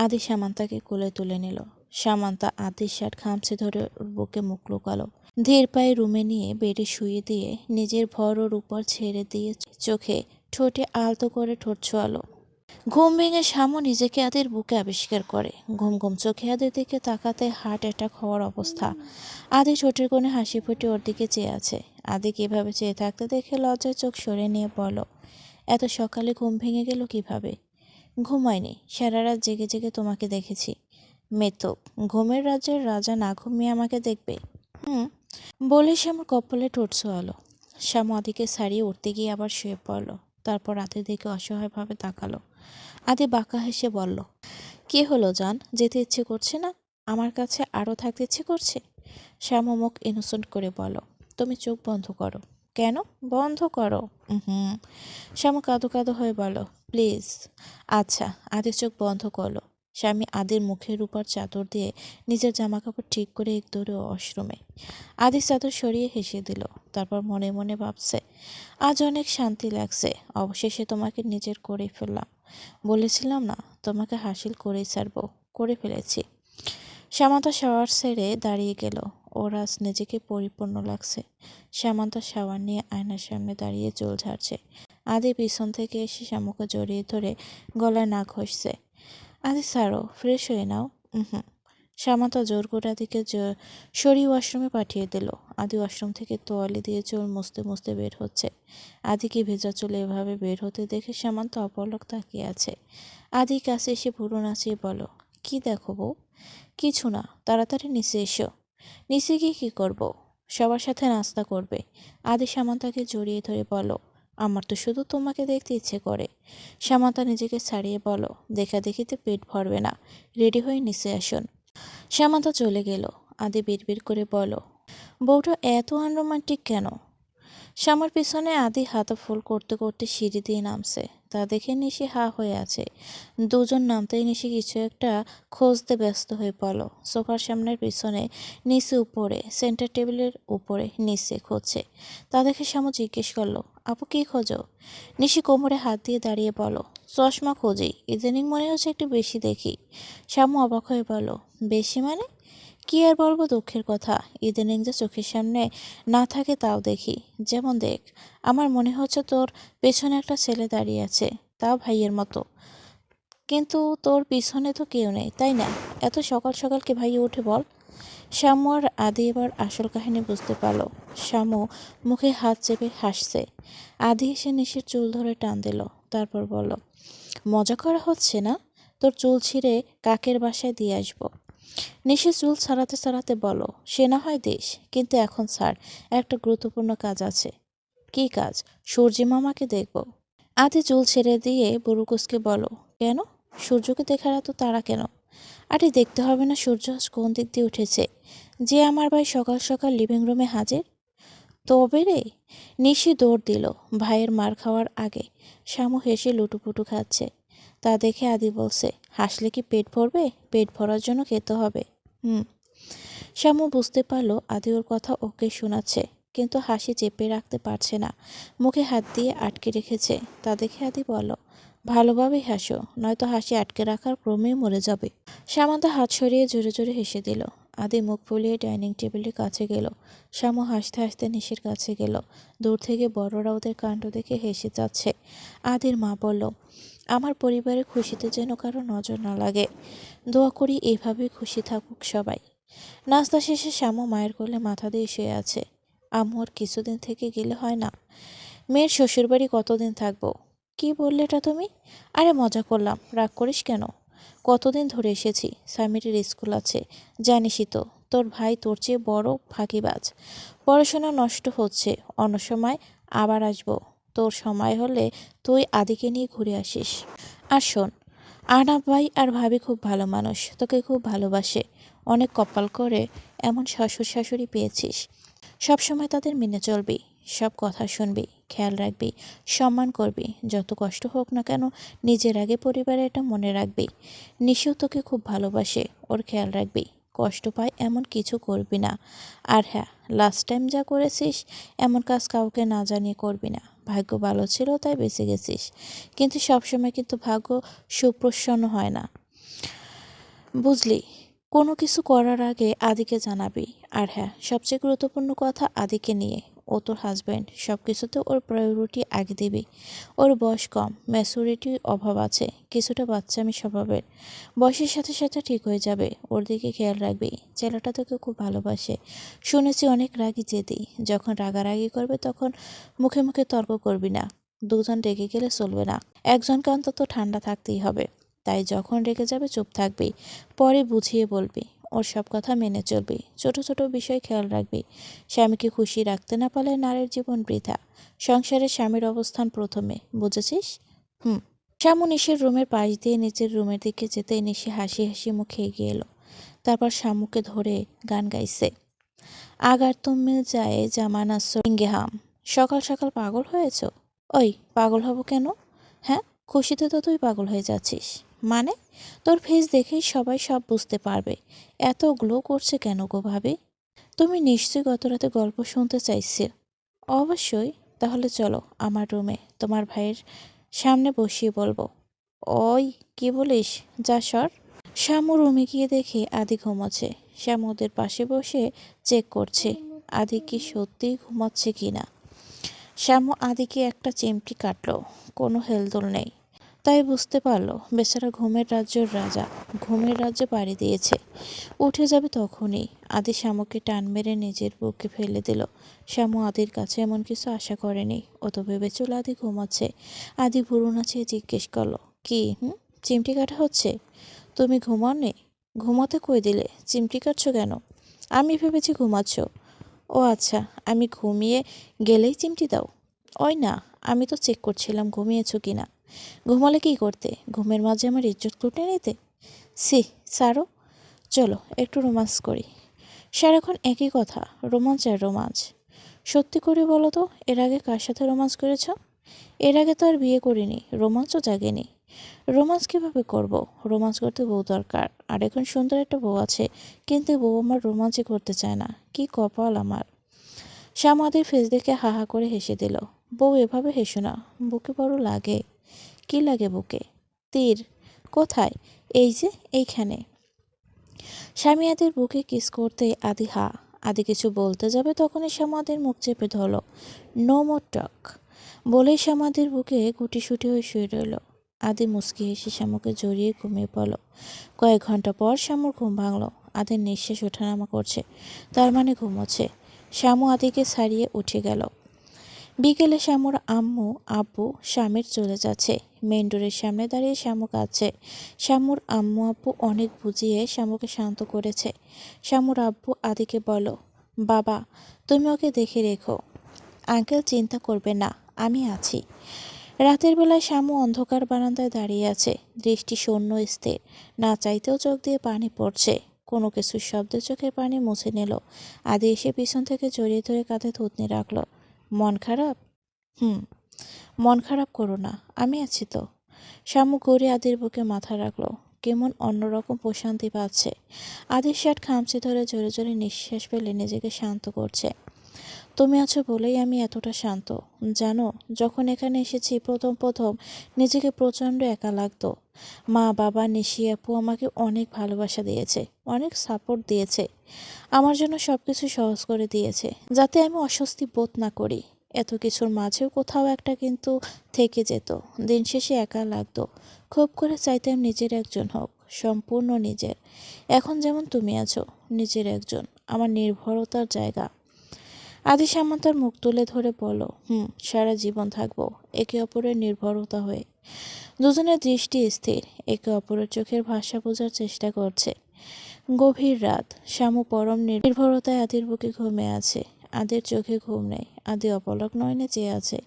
আদি সামান্তাকে কোলে তুলে নিল। সামান্তা আদির শার্ট খামচে ধরে ওর বুকে মুখ লুকালো। ধীর পায়ে রুমে নিয়ে বেডে শুয়ে দিয়ে নিজের ভর ওর উপর ছেড়ে দিয়ে চোখে ঠোঁটে আলতো করে ঠোঁট ছোঁয়ালো। ঘুম ভেঙে শ্যামু নিজেকে আদির বুকে আবিষ্কার করে। ঘুম ঘুম চোখে আদির দিকে তাকাতে হার্ট অ্যাটাক হওয়ার অবস্থা। আদি ঠোঁটের কোণে হাসি ফুটে ওর দিকে চেয়ে আছে। আদি কিভাবে চেয়ে থাকতে দেখে লজ্জায় চোখ সরে নিয়ে বলল, এত সকালে ঘুম ভেঙে গেল কিভাবে? ঘুমাইনি, সারা রাত জেগে জেগে তোমাকে দেখেছি। মেতক, ঘুমের রাজ্যের রাজা না ঘুমিয়ে আমাকে দেখবে? হুম। বলে শ্যামুর কপালে ঠোঁট ছোঁয়ালো। শ্যামু আদিকে ছাড়িয়ে উঠতে গিয়ে আবার শুয়ে পড়ল। তারপর আদির দিকে অসহায়ভাবে তাকালো। আদি বাঁকা হেসে বলল, কি হলো জান, যেতে ইচ্ছে করছে না? আমার কাছে আরও থাকতে ইচ্ছে করছে? শ্যামু মুখ ইনোসেন্ট করে বলো, তুমি চোখ বন্ধ করো। কেন বন্ধ করো? হুম। শ্যামু কাঁদো কাঁদো হয়ে বলো, প্লিজ। আচ্ছা। আদি চোখ বন্ধ করলো। স্বামী আদির মুখের উপর চাদর দিয়ে নিজের জামাকাপড় ঠিক করে এক দৌড়ে ওয়াশরুমে। আদি চাদর সরিয়ে হেসে দিল। তারপর মনে মনে ভাবছে, আজ অনেক শান্তি লাগছে, অবশেষে তোমাকে নিজের করে ফেললাম। বলেছিলাম না, তোমাকে হাসিল করেই ছাড়বো, করে ফেলেছি। সামান্তা শাওয়ার সেরে দাঁড়িয়ে গেল। ওর আজ নিজেকে পরিপূর্ণ লাগছে। সামান্তা শাওয়ার নিয়ে আয়নার সামনে দাঁড়িয়ে চুল ঝাড়ছে। আদি পিছন থেকে এসে শ্যামুকে জড়িয়ে ধরে গলায় নাক ঘষছে। আদি ছাড়ো, ফ্রেশ হয়ে নাও। হুম। সামান্তা জোর করে আদিকে সরিয়ে ওয়াশরুমে পাঠিয়ে দিল। আদি ওয়াশরুম থেকে তোয়ালে দিয়ে চুল মুছতে মুছতে বের হচ্ছে। আদিকে ভেজা চুলে এভাবে বের হতে দেখে সামান্তা অপলক তাকিয়ে আছে। আদি কাছে এসে ভুরু নাচিয়ে বলো, কি দেখো বউ? কিছু না, তাড়াতাড়ি নিচে এসো। নিচে গিয়ে কী করব? সবার সাথে নাস্তা করবে। আদি সামান্তাকে জড়িয়ে ধরে বলো, আমার তো শুধু তোমাকে দেখতে ইচ্ছে করে। সামান্তা নিজেকে ছাড়িয়ে বলো, দেখা দেখিতে পেট ভরবে না, রেডি হয়ে নিচে আসুন। সামান্তা চলে গেল। আদি বিড়বিড় করে বলো, বউটা এত আনরোমান্টিক কেন? শ্যামার পিছনে আদি হাতা ফুল করতে করতে সিঁড়ি দিয়ে নামছে। তা দেখে নিশি হা হয়ে আছে। দুজন নামতেই নিশি কিছু একটা খুঁজতে ব্যস্ত হয়ে পড়ল। সোফার সামনের পিছনে, নিচে উপরে, সেন্টার টেবিলের উপরে নিচে খুঁজছে। তা দেখে শ্যামু জিজ্ঞেস করলো, আপু কি খোঁজো? নিশি কোমরে হাত দিয়ে দাঁড়িয়ে বলো, চশমা খুঁজি, ইদানিং মনে হচ্ছে একটু বেশি দেখি। শ্যামু অবাক হয়ে বলল, বেশি মানে? কি আর বলবো দুঃখের কথা, ইদানিং যে চোখের সামনে না থাকে তাও দেখি। যেমন দেখ, আমার মনে হচ্ছে তোর পেছনে একটা ছেলে দাঁড়িয়ে আছে, তাও ভাইয়ের মতো। কিন্তু তোর পিছনে তো কেউ নেই, তাই না? এত সকাল সকাল কে ভাইয়ে উঠে বল? শ্যামু আর আদি এবার আসল কাহিনী বুঝতে পারল। শ্যামু মুখে হাত চেপে হাসছে। আদি এসে নিশির চুল ধরে টান দিল। তারপর বলল, মজা করা হচ্ছে না? তোর চুল ছিঁড়ে কাকের বাসায় দিয়ে আসবো। নিশি চুল ছাড়াতে ছাড়াতে বলো, সে না হয় দিস, কিন্তু এখন ছাড়, একটা গুরুত্বপূর্ণ কাজ আছে। কী কাজ? সূর্যি মামাকে দেখব। আদি চুল ছেড়ে দিয়ে বুড়ুকুসকে বলো, কেন? সূর্যকে দেখার এত তাড়া কেন? আরে দেখতে হবে না সূর্য আজ কোন দিক দিয়ে উঠেছে? যে আমার ভাই সকাল সকাল লিভিং রুমে হাজির। তবে রে! নিশি দৌড় দিল ভাইয়ের মার খাওয়ার আগে। শ্যামু হেসে লুটুপুটু খাচ্ছে। তা দেখে আদি বলছে, হাসলে কি পেট ভরবে? পেট ভরার জন্য খেতে হবে। হুম। শ্যামু বুঝতে পারল আদি ওর কথা ওকে শোনাচ্ছে, কিন্তু হাসি চেপে রাখতে পারছে না, মুখে হাত দিয়ে আটকে রেখেছে। তা দেখে আদি বলল, ভালোভাবেই হাসো, নয়তো হাসি আটকে রাখার ক্রমেই মরে যাবে। শ্যামান্তা হাত সরিয়ে জোরে জোরে হেসে দিল। আদি মুখ ফুলিয়ে ডাইনিং টেবিলের কাছে গেল। শ্যামু হাসতে হাসতে নিশির কাছে গেল। দূর থেকে বড়রা ওদের কাণ্ড দেখে হেসে যাচ্ছে। আদির মা বলল, আমার পরিবারের খুশিতে যেন কারো নজর না লাগে। দোয়া করি এভাবেই খুশি থাকুক সবাই। নাস্তা শেষে শ্যামু মায়ের কোলে মাথা দিয়ে শুয়ে আছে। আম্মু আর কিছুদিন থেকে গেলে হয় না? মেয়ের শ্বশুরবাড়ি কতদিন থাকবো? কি বললে এটা তুমি? আরে মজা করলাম, রাগ করিস কেন? কতদিন ধরে এসেছি, সামিরের স্কুল আছে, জানিসই তো। তোর ভাই তোর চেয়ে বড় ফাঁকিবাজ। পড়াশোনা নষ্ট হচ্ছে, অন্য সময় আবার আসবো। তোর সময় হলে তুই আদিকে নিয়ে ঘুরে আসিস। আর শোন, আহনাফ ভাই আর ভাবি খুব ভালো মানুষ, তোকে খুব ভালোবাসে। অনেক কপাল করে এমন শ্বশুর শাশুড়ি পেয়েছিস। সবসময় তাদের মেনে চলবি, সব কথা শুনবি, খেয়াল রাখবি, সম্মান করবি। যত কষ্ট হোক না কেন নিজের আগে পরিবারে এটা মনে রাখবি। নিশিও তোকে খুব ভালোবাসে, ওর খেয়াল রাখবি। কষ্ট পায় এমন কিছু করবি না। আর হ্যাঁ, লাস্ট টাইম যা করেছিস এমন কাজ কাউকে না জানিয়ে করবি না। ভাগ্য ভালো ছিল তাই বেঁচে গেছিস, কিন্তু সবসময় কিন্তু ভাগ্য সুপ্রসন্ন হয় না, বুঝলি? কোনো কিছু করার আগে আদিকে জানাবি। আর হ্যাঁ, সবচেয়ে গুরুত্বপূর্ণ কথা আদিকে নিয়ে, ও তোর হাজব্যান্ড, সব কিছুতে ওর প্রায়োরিটি আগে দিবি। ওর বয়স কম, ম্যাচুরিটির অভাব আছে, কিছুটা বাচ্চামি স্বভাবের। বয়সের সাথে সাথে ঠিক হয়ে যাবে, ওর দিকে খেয়াল রাখবি। ছেলেটা তোকে খুব ভালোবাসে, শুনেছি অনেক রাগী জেদি। যখন রাগারাগি করবে তখন মুখে মুখে তর্ক করবি না। দুজন রেগে গেলে চলবে না, একজনকে অন্তত ঠান্ডা থাকতেই হবে। তাই যখন রেগে যাবে চুপ থাকবি, পরে বুঝিয়ে বলবি। ওর সব কথা মেনে চলবি, ছোট ছোট বিষয় খেয়াল রাখবি। স্বামীকে খুশি রাখতে না পারলে নারীর জীবন বৃথা। সংসারে স্বামীর অবস্থান প্রথমে, বুঝেছিস? হুম। শ্যামু নিশির রুমের পাশ দিয়ে নিচের রুমের দিকে যেতেই নিশি হাসি হাসি মুখে এগিয়ে এলো। তারপর শামুকে ধরে গান গাইছে, আগার তুম মিল যায় জামানা সোয়েঙ্গে হাম। সকাল সকাল পাগল হয়েছ? ওই, পাগল হব কেন? হ্যাঁ, খুশিতে তো তুই পাগল হয়ে যাচ্ছিস। মানে? তোর ফেস দেখেই সবাই সব বুঝতে পারবে। এত গ্লো করছে কেন গো ভাবি? তুমি নিশ্চয়ই গত রাতে গল্প শুনতে চাইছে। অবশ্যই। তাহলে চলো আমার রুমে, তোমার ভাইয়ের সামনে বসিয়ে বলবো। ওই, কি বলিস? যা সর। শ্যামু রুমে গিয়ে দেখে আদি ঘুমোচ্ছে। শ্যামু ওদের পাশে বসে চেক করছে আদি কি সত্যিই ঘুমাচ্ছে কিনা। শ্যামু আদিকে একটা চিমটি কাটলো, কোনো হেলদোল নেই। তাই বুঝতে পারল বেচারা ঘুমের রাজ্যের রাজা ঘুমের রাজ্যে পাড়ি দিয়েছে। উঠে যাবে তখনই আদি শামুকে টান মেরে নিজের বুকে ফেলে দিল। শ্যামু আদির কাছে এমন কিছু আশা করেনি। ও তো ভেবেছিল আদি ঘুমাচ্ছে। আদি ভুরু নাচিয়ে জিজ্ঞেস করলো, কি চিমটি কাটা হচ্ছে? তুমি ঘুমাওনি? ঘুমাতে কই দিলে? চিমটি কাটছো কেন? আমি ভেবেছি ঘুমাচ্ছ। ও আচ্ছা, আমি ঘুমিয়ে গেলেই চিমটি দাও? ওই না, আমি তো চেক করছিলাম ঘুমিয়েছো কিনা। ঘুমালে কি করতে? ঘুমের মাঝে আমার ইজ্জত লুটে নিতে? সি, সারো, চলো একটু রোমান্স করি। সারাক্ষণ একই কথা, রোমাঞ্চ আর রোমাঞ্চ। সত্যি করে বলো তো, এর আগে কার সাথে রোমান্স করেছ? এর আগে তো আর বিয়ে করিনি, রোমাঞ্চও জাগেনি। রোমান্স কীভাবে করব? রোমান্স করতে বউ দরকার, আর এখন সুন্দর একটা বউ আছে, কিন্তু বউ আমার রোমাঞ্চই করতে চায় না। কি কপাল আমার! শ্যামাদের ফেস দেখে হা হা করে হেসে দিল। বউ এভাবে হেসো না, বুকে বড় লাগে। কি লাগে বুকে? তীর। কোথায়? এই যে এইখানে। স্বামী আদির বুকে কিস করতে আদি হা। আদি কিছু বলতে যাবে তখনই শ্যামাদের মুখ চেপে ধরল। নো মোর টক বলেই শ্যামাদের বুকে গুটিসুটি হয়ে শুয়ে রইল। আদি মুচকি হেসে শ্যামুকে জড়িয়ে ঘুমিয়ে পড়ল। কয়েক ঘন্টা পর শ্যামুর ঘুম ভাঙল। আদির নিঃশ্বাস ওঠানামা করছে, তার মানে ঘুমোচ্ছে। শ্যামু আদিকে ছাড়িয়ে উঠে গেল। বিকেলে শ্যামুর আম্মু আব্বু স্বামীর চলে যাচ্ছে। মেন ডোরের সামনে দাঁড়িয়ে শ্যামু কাঁদছে। শ্যামুর আম্মু আব্বু অনেক বুঝিয়ে শ্যামুকে শান্ত করেছে। শ্যামুর আব্বু আদিকে বলো, বাবা তুমি ওকে দেখে রেখো, আঙ্কেল চিন্তা করবে না, আমি আছি। রাতের বেলায় শ্যামু অন্ধকার বারান্দায় দাঁড়িয়ে আছে, দৃষ্টি শূন্য স্থির। না চাইতেও চোখ দিয়ে পানি পড়ছে। কোনো কিছুর শব্দে চোখের পানি মুছে নিল। আদি এসে পিছন থেকে জড়িয়ে ধরে কাঁধে থুতনি রাখল। মন খারাপ? মন খারাপ করো না, আমি আছি তো। শ্যামু ঘুরে আদির বুকে মাথা রাখলো। কেমন অন্যরকম প্রশান্তি পাচ্ছে। আদির শার্ট খামচে ধরে জোরে জোরে নিঃশ্বাস ফেলে নিজেকে শান্ত করছে। তুমি আছো বলেই আমি এতটা শান্ত। জানো, যখন এখানে এসেছি প্রথম প্রথম নিজেকে প্রচণ্ড একা লাগতো। মা বাবা নিশি আপু আমাকে অনেক ভালোবাসা দিয়েছে, অনেক সাপোর্ট দিয়েছে। আমার জন্য সব কিছু সহজ করে দিয়েছে, যাতে আমি অস্বস্তি বোধ না করি। এত কিছুর মাঝেও কোথাও একটা কিন্তু থেকে যেত। দিন শেষে একা লাগতো। খুব করে চাইতাম নিজের একজন হোক, সম্পূর্ণ নিজের। এখন যেমন তুমি আছো, নিজের একজন, আমার নির্ভরতার জায়গা। আদি সামান্তার মুখ তুলে ধরে বলো, সারা জীবন থাকবো একে অপরের নির্ভরতা হয়ে। দুজনের দৃষ্টি স্থির, একে অপরের চোখের ভাষা বোঝার চেষ্টা করছে। গভীর রাত, শ্যামু পরম নির্ভরতায় আদির বুকে ঘুমিয়ে আছে। আদির চোখে ঘুম নেই। আদি অপলক নয়নে চেয়ে আছে,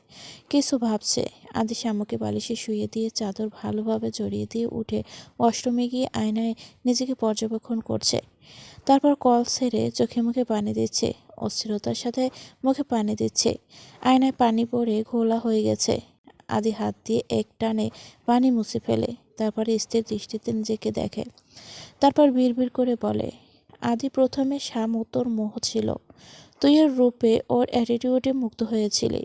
কিছু ভাবছে। আদি শ্যামুকে বালিশে শুয়ে দিয়ে চাদর ভালোভাবে জড়িয়ে দিয়ে উঠে ওয়াশরুমে গিয়ে আয়নায় নিজেকে পর্যবেক্ষণ করছে। তারপর কল ছেড়ে চোখে মুখে পানি দিচ্ছে, অস্থিরতার সাথে মুখে পানি দিচ্ছে। আয়নায় পানি পড়ে ঘোলা হয়ে গেছে। আদি হাত দিয়ে এক টানে পানি মুছে ফেলে, তারপরে স্থির দৃষ্টিতে নিজেকে দেখে। তারপর বিড়বিড় করে বলে, আদি প্রথমে শ্যামু তোর মোহ ছিল। তুই ওর রূপে, ওর অ্যাটিটিউডে মুগ্ধ হয়েছিলি,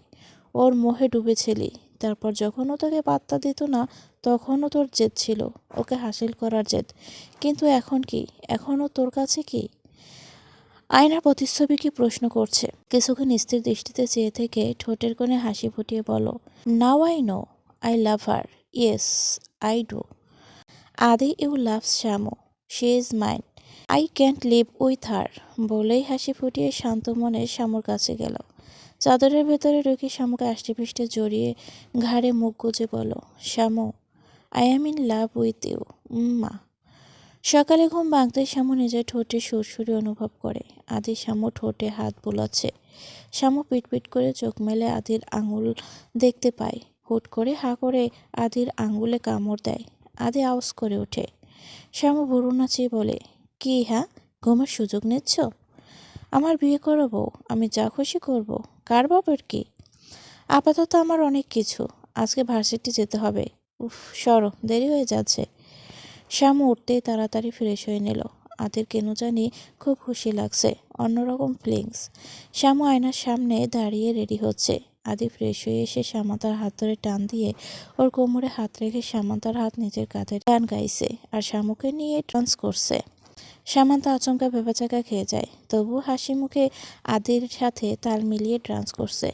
ওর মোহে ডুবেছিলি। তারপর যখন ও তোকে পাত্তা দিত না, তখনও তোর জেদ ছিল, ওকে হাসিল করার জেদ। কিন্তু এখন কি? এখনও তোর কাছে কি? আয়নার প্রতিচ্ছবিকে প্রশ্ন করছে। কিছুক্ষণ স্থির দৃষ্টিতে চেয়ে থেকে ঠোঁটের কোণে হাসি ফুটিয়ে বলো, now I know I love her, yes I do. Adi you love Shyamu, she is mine, I can't live with her. বলেই হাসি ফুটিয়ে শান্ত মনে শ্যামুর কাছে গেল। চাদরের ভেতরে ঢুকে শ্যামুকে আষ্টেপৃষ্টে জড়িয়ে ঘাড়ে মুখ গুজে বলো, Shyamu I am in love with you, মা। সকালে ঘুম ভাঙতেই শ্যামু নিজের ঠোঁটে সুরসুরি অনুভব করে। আদি শ্যামু ঠোঁটে হাত বোলাচ্ছে। শ্যামু পিটপিট করে চোখ মেলে আদির আঙুল দেখতে পায়। হুট করে হা করে আদির আঙুলে কামড় দেয়। আদি আওয়াজ করে ওঠে। শ্যামু ভুরু নাচিয়ে বলে, কি ঘুমের সুযোগ নিচ্ছ? আমার বিয়ে করবো, আমি যা খুশি করব। কার বাবার কি? আপাতত আমার অনেক কিছু। আজকে ভার্সিটি যেতে হবে। উফ, সরো, দেরি হয়ে যাচ্ছে। শ্যামু উঠতেই তাড়াতাড়ি ফ্রেশ হয়ে নিল। আদির কেন জানি খুব খুশি লাগছে, অন্যরকম ফিলিংস। শ্যামু আয়নার সামনে দাঁড়িয়ে রেডি হচ্ছে। আদি ফ্রেশ হয়ে এসে সামান্তার হাত ধরে টান দিয়ে ওর কোমরে হাত রেখে সামান্তার হাত নিজের কাঁধে গান গাইছে আর শ্যামুকে নিয়ে ডান্স করছে। সামান্তা আচমকা ভেবাচাকা খেয়ে যায়, তবুও হাসি মুখে আদির সাথে তাল মিলিয়ে ডান্স করছে।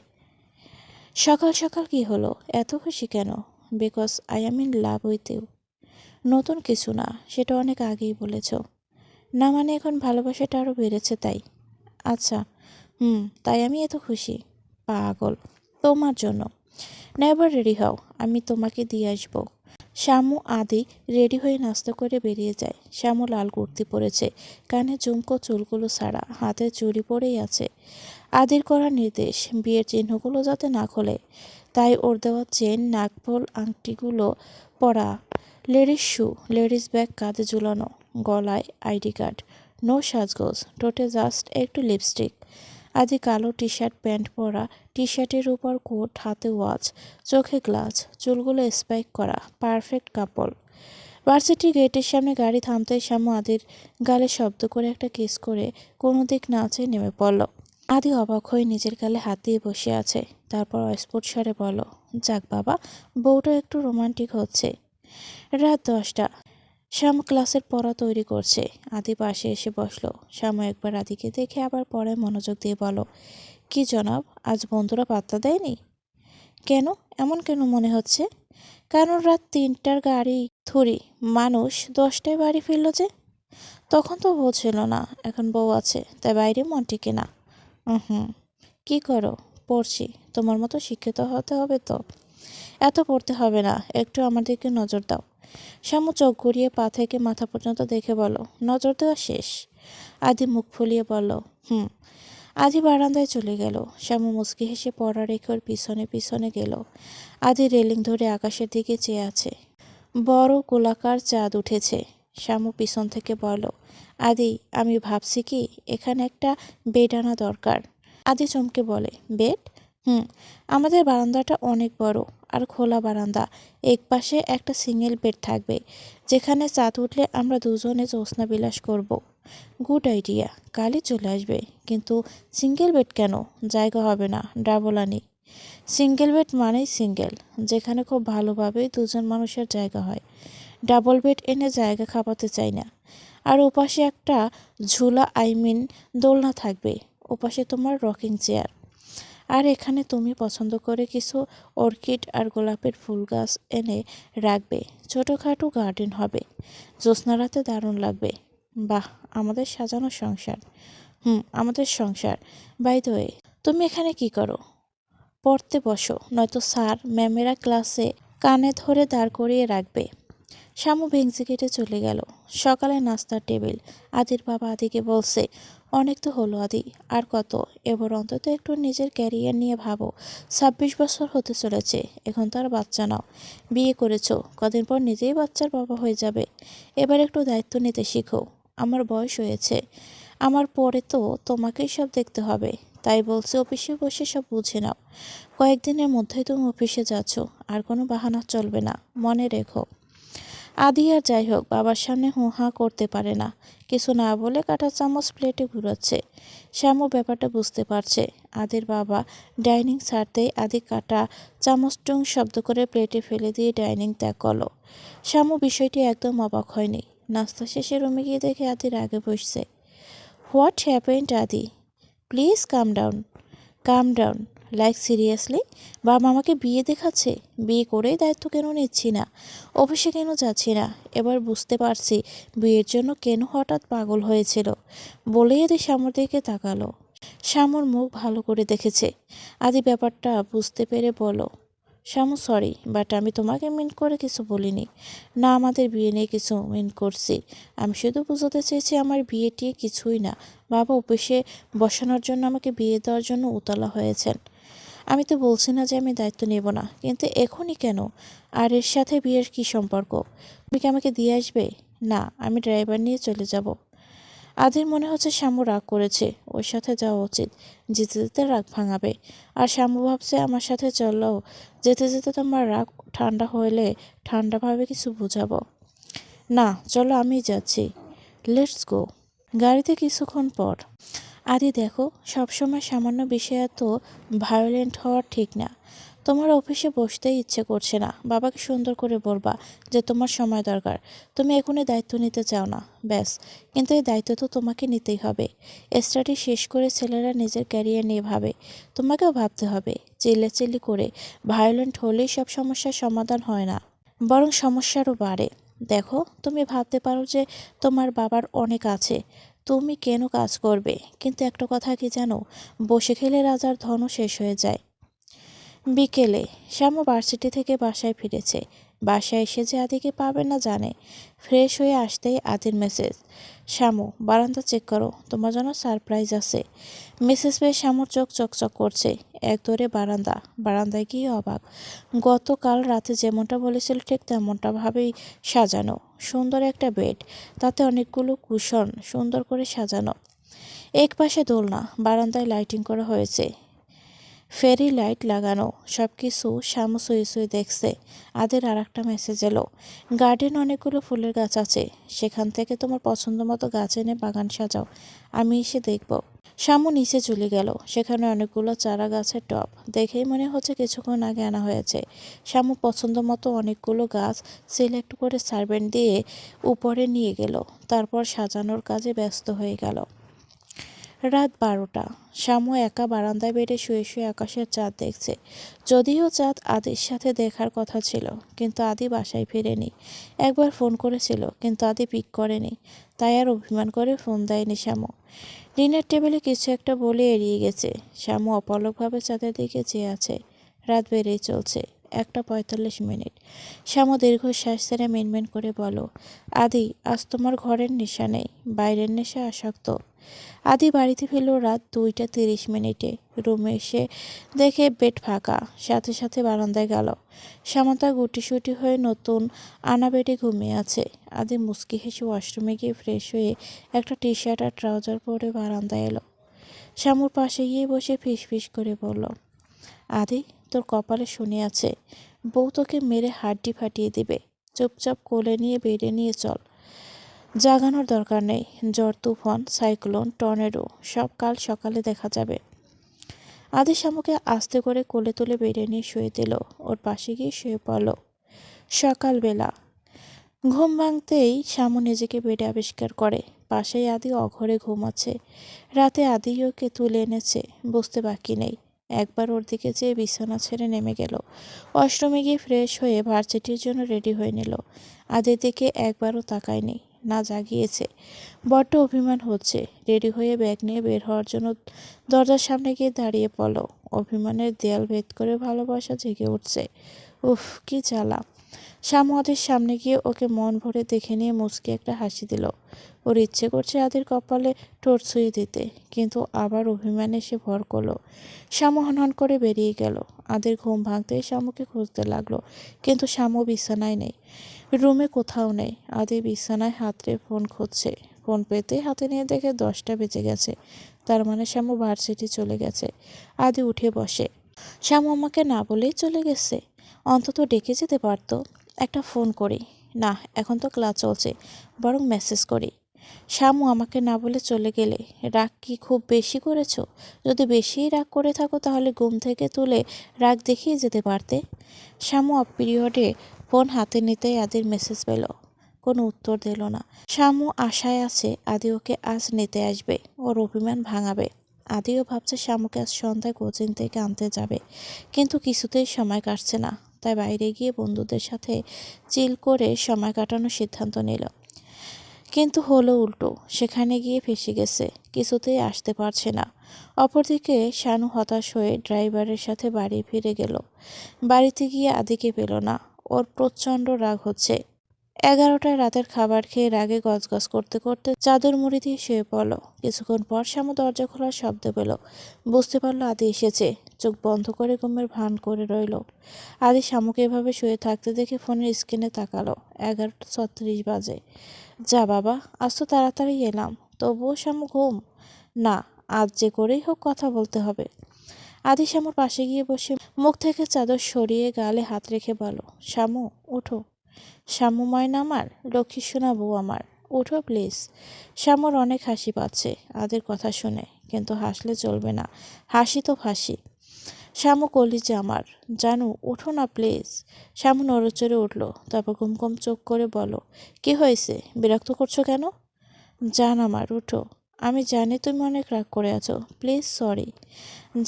সকাল সকাল কি হলো, এত খুশি কেন? Because I am in love with you. নতুন কিছু না, সেটা অনেক আগেই বলেছ। না মানে এখন ভালোবাসাটা আরও বেড়েছে তাই? আচ্ছা, তাই আমি এত খুশি। পাগল, তোমার জন্য। না এবার রেডি হও, আমি তোমাকে দিয়ে আসবো। শ্যামু আদি রেডি হয়ে নাস্তা করে বেরিয়ে যায়। শ্যামু লাল কুর্তি পরেছে, কানে ঝুমকো, চুলগুলো ছাড়া, হাতে চুড়ি পরেই আছে। আদির করা নির্দেশ বিয়ের চিহ্নগুলো যাতে না খোলে, তাই ওর দেওয়া চেন, নাকফুল, আংটিগুলো পরা। লেডিস শু, লেডিস ব্যাগ কাঁধে ঝুলানো, গলায় আইডি কার্ড। নো সাজগোজ, ঠোঁটে জাস্ট একটু লিপস্টিক। আদি কালো টি শার্ট প্যান্ট পরা, টি শার্টের উপর কোট, হাতে ওয়াচ, চোখে গ্লাস, চুলগুলো স্পাইক করা, পারফেক্ট কাপল। ভার্সিটি গেটের সামনে গাড়ি থামতেই শ্যামু আদির গালে শব্দ করে একটা কিস করে কোনো দিক না চেয়ে নেমে পড়ল। আদি অবাক হয়ে নিজের গালে হাত দিয়ে বসে আছে। তারপর অস্ফুট স্বরে বলল, যাক বাবা, বউটা একটু রোমান্টিক হচ্ছে। রাত 10টা। শ্যামু ক্লাসের পড়া তৈরি করছে। আদি পাশে এসে বসলো। শ্যামু একবার আদিকে দেখে আবার পড়ায় মনোযোগ দিয়ে বলো, কি জনাব, আজ বন্ধুরা পাত্তা দেয়নি? কেন, এমন কেন মনে হচ্ছে? কারণ রাত 3টার গাড়ি থুরি, মানুষ 10টায় বাড়ি ফিরল যে। তখন তো বউ ছিল না, এখন বউ আছে, তাই বাইরে মন টিকে না। হুম, কি করো? পড়ছি। তোমার মতো শিক্ষিত হতে হবে তো? এত পড়তে হবে না, একটু আমার দিকে নজর দাও। শ্যামু চোখ ঘুরিয়ে পা থেকে মাথা পর্যন্ত দেখে বলো, নজর দেওয়া শেষ? আদি মুখ ফুলিয়ে বলল, হুম। আদি বারান্দায় চলে গেল। শ্যামু মুচকি হেসে পড়া রেখে ওর পিছনে পিছনে গেল। আদি রেলিং ধরে আকাশের দিকে চেয়ে আছে। বড় গোলাকার চাঁদ উঠেছে। শ্যামু পিছন থেকে বলল, আদি, আমি ভাবছি কি এখানে একটা বেড আনা দরকার। আদি চমকে বলে, বেড? আমাদের বারান্দাটা অনেক বড় আর খোলা বারান্দা। এক পাশে একটা সিঙ্গেল বেড থাকবে, যেখানে চাঁদ উঠলে আমরা দুজনে জ্যোৎস্না বিলাস করব। গুড আইডিয়া, কালই চলে আসবে। কিন্তু সিঙ্গেল বেড কেন? জায়গা হবে না, ডাবল আনি। সিঙ্গেল বেড মানেই সিঙ্গেল, যেখানে খুব ভালোভাবে দুজন মানুষের জায়গা হয়। ডাবল বেড এনে জায়গা খাপাতে চাই না। আর ওপাশে একটা ঝুলা, দোলনা থাকবে। ওপাশে তোমার রকিং চেয়ার। আর এখানে তুমি পছন্দ করে কিছু অর্কিড আর গোলাপের ফুল গাছ এনে রাখবে। ছোটোখাটো গার্ডেন হবে। জ্যোৎস্না রাতে দারুণ লাগবে। বাহ, আমাদের সাজানো সংসার। আমাদের সংসার। বাই দ্য ওয়ে, তুমি এখানে কি করো? পড়তে বসো, নয়তো স্যার ম্যামেরা ক্লাসে কানে ধরে দাঁড় করিয়ে রাখবে। শ্যামু ভেংচি কেটে চলে গেল। সকালে নাস্তার টেবিল। আদির বাবা আদিকে বলছে, অনেক তো হলো আদি, আর কত? এবার অন্তত একটু নিজের ক্যারিয়ার নিয়ে ভাবো। 26 বছর হতে চলেছে, এখন তো আর বাচ্চা নাও। বিয়ে করেছো, কদিন পর নিজেই বাচ্চার বাবা হয়ে যাবে। এবার একটু দায়িত্ব নিতে শিখো। আমার বয়স হয়েছে, আমার পরে তো তোমাকেই সব দেখতে হবে। তাই বলছে অফিসে বসে সব বুঝে নাও। কয়েকদিনের মধ্যেই তুমি অফিসে যাচ্ছ, আর কোনো বাহানা চলবে না, মনে রেখো। আদি আর যাই হোক বাবার সামনে হুঁ করতে পারে না। কিছু না বলে কাঁটা চামচ প্লেটে ঘুরাচ্ছে। শ্যামু ব্যাপারটা বুঝতে পারছে। আদির বাবা ডাইনিং ছাড়তেই আদি কাঁটা চামচ টুং শব্দ করে প্লেটে ফেলে দিয়ে ডাইনিং ত্যাগ করলো। শ্যামু বিষয়টি একদম অবাক হয়নি। নাস্তা শেষে রুমে গিয়ে দেখে আদির আগে বসছে। What happened Adi? Please calm down. Calm down? Like seriously? বাবা আমাকে বিয়ে দেখাচ্ছে? বিয়ে করেই দায়িত্ব কেন নিচ্ছি না? অফিসে কেন যাচ্ছি না? এবার বুঝতে পারছি বিয়ের জন্য কেন হঠাৎ পাগল হয়েছিল। বলেই আদি শ্যামুর দিকে তাকালো। শ্যামুর মুখ ভালো করে দেখেছে। আদি ব্যাপারটা বুঝতে পেরে বলো, শ্যামু সরি, বাট আমি তোমাকে মিন করে কিছু বলিনি। না, আমাদের বিয়ে নিয়ে কিছু মিন করছি। আমি শুধু বুঝাতে চেয়েছি আমার বিয়ে টিয়ে কিছুই না। বাবা অফিসে বসানোর জন্য আমাকে বিয়ে দেওয়ার জন্য উতলা হয়েছেন। আমি তো বলছি না যে আমি দায়িত্ব নেব না, কিন্তু এখনই কেন? আর এর সাথে বিয়ের কি সম্পর্ক? তুমি কি আমাকে দিয়ে আসবে? না, আমি ড্রাইভার নিয়ে চলে যাব। আদির মনে হচ্ছে শ্যামু রাগ করেছে, ওর সাথে যাওয়া উচিত। যেতে যেতে রাগ ভাঙাবে। আর শ্যামু ভাবছে আমার সাথে চললেও যেতে যেতে তোমার রাগ ঠান্ডা হলে ঠান্ডাভাবে কিছু বুঝাবো। না, চলো আমি যাচ্ছি। Let's go. গাড়িতে কিছুক্ষণ পর। আদি দেখো, সবসময় সামান্য বিষয়ে এত ভায়োলেন্ট হওয়া ঠিক না। তোমার অফিসে বসতেই ইচ্ছে করছে না। বাবাকে সুন্দর করে বলবা যে তোমার সময় দরকার, তুমি এখনই দায়িত্ব নিতে চাও না, ব্যাস। কিন্তু এই দায়িত্ব তো তোমাকে নিতেই হবে। স্টাডি শেষ করে ছেলেরা নিজের ক্যারিয়ার নিয়ে ভাবে, তোমাকেও ভাবতে হবে। চিল্লাচিল্লি করে ভায়োলেন্ট হলেই সব সমস্যার সমাধান হয় না, বরং সমস্যারও বাড়ে। দেখো, তুমি ভাবতে পারো যে তোমার বাবার অনেক আছে, তুমি কেন কাজ করবে, কিন্তু একটা কথা কি জানো, বসে খেলে রাজার ধনও শেষ হয়ে যায়। বিকেলে শ্যামু ভার্সিটি থেকে বাসায় ফিরেছে। বাসায় এসে যে আদিকে পাবে না জানে। ফ্রেশ হয়ে আসতেই আদির মেসেজ, শ্যামু বারান্দা চেক করো, তোমার জন্য সারপ্রাইজ আছে। মেসেজ পেয়ে শ্যামুর চোখ চকচক করছে। এক দৌড়ে বারান্দায় গিয়ে অবাক। গতকাল রাতে যেমনটা বলেছিল ঠিক তেমনটা ভাবেই সাজানো। সুন্দর একটা বেড, তাতে অনেকগুলো কুশন সুন্দর করে সাজানো। এক পাশে দোলনা, বারান্দায় লাইটিং করা হয়েছে, ফেরি লাইট লাগানো। সব কিছু শ্যামু শুয়ে শুয়ে দেখছে। আদের আর একটা মেসেজ এলো, গার্ডেন অনেকগুলো ফুলের গাছ আছে, সেখান থেকে তোমার পছন্দ মতো গাছ এনে বাগান সাজাও, আমি এসে দেখব। শ্যামু নিচে চলে গেল। সেখানে অনেকগুলো চারা গাছের টব, দেখেই মনে হচ্ছে কিছুক্ষণ আগে আনা হয়েছে। শ্যামু পছন্দ মতো অনেকগুলো গাছ সিলেক্ট করে সার্ভেন্ট দিয়ে উপরে নিয়ে গেল। তারপর সাজানোর কাজে ব্যস্ত হয়ে গেল। রাত 12টা। শ্যামু একা বারান্দায় বেডে শুয়ে শুয়ে আকাশের চাঁদ দেখছে। যদিও চাঁদ আদির সাথে দেখার কথা ছিল, কিন্তু আদি বাসায় ফিরেনি। একবার ফোন করেছিল, কিন্তু আদি পিক করেনি। তাই আর অভিমান করে ফোন দেয়নি শ্যামু। ডিনার টেবিলে কিছু একটা বলে এড়িয়ে গেছে। শ্যামু অপলকভাবে চাঁদের দিকে চেয়ে আছে। রাত বেড়েই চলছে। 1:45। শ্যামু দীর্ঘশ্বাস ছেড়ে মিনমিন করে বলো, আদি, আজ তোমার ঘরের নেশা নেই, বাইরের নেশা আসক্ত। আদি বাড়িতে ফিরল রাত 2:30। রুমে এসে দেখে বেড ফাঁকা। সাথে সাথে বারান্দায় গেল। সামান্তা গুটিসুটি হয়ে নতুন আনা বেডে ঘুমিয়ে আছে। আদি মুচকি হেসে ওয়াশরুমে গিয়ে ফ্রেশ হয়ে একটা টি শার্ট আর ট্রাউজার পরে বারান্দায় এলো। শ্যামুর পাশে গিয়ে বসে ফিস ফিস করে বলল, আদি, তোর কপালে শনি আছে, বউ তোকে মেরে হাড্ডি ফাটিয়ে দিবে। চুপচাপ কোলে নিয়ে বেডে নিয়ে চল, জাগানোর দরকার নেই। ঝড়, তুফান, সাইক্লোন, টর্নেডো সব কাল সকালে দেখা যাবে। আদি শ্যামুকে আস্তে করে কোলে তুলে বেডে নিয়ে শুয়ে দিল। ওর পাশে গিয়ে শুয়ে পড়ল। সকালবেলা ঘুম ভাঙতেই শ্যামু নিজেকে বেডে আবিষ্কার করে পাশেই আদি অঘরে ঘুমাচ্ছে। রাতে আদি ওকে তুলে এনেছে বুঝতে বাকি নেই। একবার ওর দিকে চেয়ে বিছানা ছেড়ে নেমে গেল। ওয়াশরুমে গিয়ে ফ্রেশ হয়ে ভার্সিটির জন্য রেডি হয়ে নিল। আদির দিকে একবারও তাকায়নি, না জাগিয়েছে। বড্ড অভিমান হচ্ছে। রেডি হয়ে ব্যাগ নিয়ে বের হওয়ার জন্য দরজার সামনে গিয়ে দাঁড়িয়ে পড়ল। অভিমানের দেয়াল ভেদ করে ভালোবাসা জেগে উঠছে। উফ, কি জ্বালা। শ্যামু আদির সামনে গিয়ে ওকে মন ভরে দেখে নিয়ে মুচকি একটা হাসি দিল। ওর ইচ্ছে করছে আদির কপালে ঠোঁট ছুঁয়ে দিতে, কিন্তু আবার অভিমানে সে ভর করলো। শ্যামু হনহন করে বেরিয়ে গেল। আদির ঘুম ভাঙতেই শ্যামুকে খুঁজতে লাগলো, কিন্তু শ্যামু বিছানায় নেই, রুমে কোথাও নেই। আদি বিছানায় হাতড়ে ফোন খুঁজছে। ফোন পেতে হাতে নিয়ে দেখে 10টা বেজে গেছে। তার মানে শ্যামু ভার্সিটি চলে গেছে। আদি উঠে বসে। শ্যামু আমাকে না বলেই চলে গেছে, অন্তত ডেকে যেতে পারতো। একটা ফোন করি, না এখন তো ক্লাস চলছে, বরং মেসেজ করি। শ্যামু আমাকে না বলে চলে গেলে রাগ কি খুব বেশি করেছো? যদি বেশিই রাগ করে থাকো তাহলে ঘুম থেকে তুলে রাগ দেখিয়ে যেতে পারতে। শ্যামু অফ পিরিয়ডে ফোন হাতে নিতেই আদির মেসেজ পেল। কোনো উত্তর দিল না। শ্যামু আশায় আছে আদি ওকে আজ নিতে আসবে, ওর অভিমান ভাঙাবে। আদিও ভাবছে শ্যামুকে আজ সন্ধ্যায় কোচিং থেকে আনতে যাবে, কিন্তু কিছুতেই সময় কাটছে না। তাই বাইরে গিয়ে বন্ধুদের সাথে চিল করে সময় কাটানোর সিদ্ধান্ত নিল। কিন্তু হলো উল্টো, সেখানে গিয়ে ফেঁসে গেছে, কিছুতেই আসতে পারছে না। অপরদিকে শানু হতাশ হয়ে ড্রাইভারের সাথে বাড়ি ফিরে গেল। বাড়িতে গিয়ে আদিকে পেল না। ওর প্রচণ্ড রাগ হচ্ছে। 11টায় রাতের খাবার খেয়ে রাগে গজগজ করতে করতে চাদর মুড়ি দিয়ে শুয়ে পড়ল। কিছুক্ষণ পর শ্যামু দরজা খোলার শব্দ পেল। বুঝতে পারল আদি এসেছে। চোখ বন্ধ করে ঘুমের ভান করে রইল। আদি শ্যামুকে এভাবে শুয়ে থাকতে দেখে ফোনের স্ক্রিনে তাকালো। 11:36 বাজে। যা বাবা, আজ তো তাড়াতাড়ি এলাম, তবুও শ্যামু ঘুম? না, আজ যে করেই হোক কথা বলতে হবে। আদি শ্যামুর পাশে গিয়ে বসে মুখ থেকে চাদর সরিয়ে গালে হাত রেখে বলো, শ্যামু ওঠো। শ্যামু ময়না আমার, লক্ষ্মী সোনা বউ আমার, ওঠো প্লিজ। শ্যামুর অনেক হাসি পাচ্ছে আদির কথা শুনে, কিন্তু হাসলে চলবে না, হাসি তো ফাঁসি। শ্যামু কলিজা আমার, জানু ওঠো না প্লিজ। শ্যামু নড়েচড়ে উঠল, তারপর ঘুমঘুম চোখ করে বলো, কি হয়েছে, বিরক্ত করছো কেন? জান আমার, উঠো। আমি জানি তুমি অনেক রাগ করে আছো, প্লিজ সরি।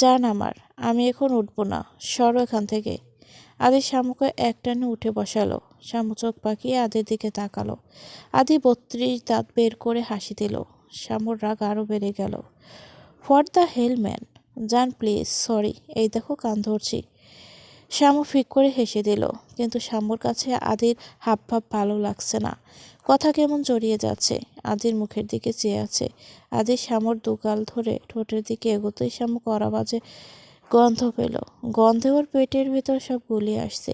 জান আমার, আমি এখন উঠবো না, সরো এখান থেকে। আদি শ্যামুকে একটানে উঠে বসালো। শ্যামু চোখ পাকিয়ে আদির দিকে তাকালো। আদি 32 দাঁত বের করে হাসি দিল। শ্যামুর রাগ আরও বেড়ে গেল। What the hell man. জান প্লিজ সরি, এই দেখো কান ধরছি। শ্যামু ফিক করে হেসে দিল, কিন্তু শ্যামুর কাছে আদির হাবভাব ভালো লাগছে না। কথা কেমন জড়িয়ে যাচ্ছে। আদির মুখের দিকে চেয়ে আছে। আদি শ্যামুর দুগাল ধরে ঠোঁটের দিকে এগোতেই শ্যামু কড়া বাজে গন্ধ পেল। গন্ধে ওর পেটের ভেতর সব গুলিয়ে আসছে।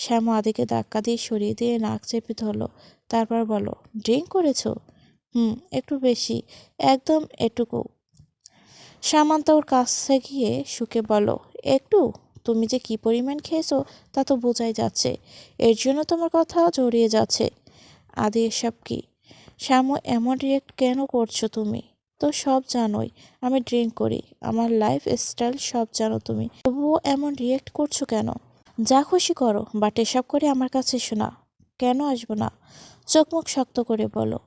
শ্যামু আদিকে ধাক্কা দিয়ে সরিয়ে দিয়ে নাক চেপে ধরল। তারপর বলো, ড্রিঙ্ক করেছো? একটু বেশি, একদম এটুকু। সামান্তা ওর কাছে গিয়ে শুকে বলো, একটু? তুমি যে কি পরিমাণ খেয়েছো তা তো বোঝাই যাচ্ছে, এর জন্য তোমার কথা জড়িয়ে যাচ্ছে। আদি এসব কি? শ্যামু এমন রিয়েক্ট কেন করছো তুমি? তো সব জানোই আমি ড্রিঙ্ক করি, আমার লাইফ স্টাইল সব জানো তুমি, তবুও এমন রিয়েক্ট করছো কেন? যা খুশি করো, বাট এসব করে আমার কাছে এসো না। কেন আসবো না? চোখ মুখ শক্ত করে বলো।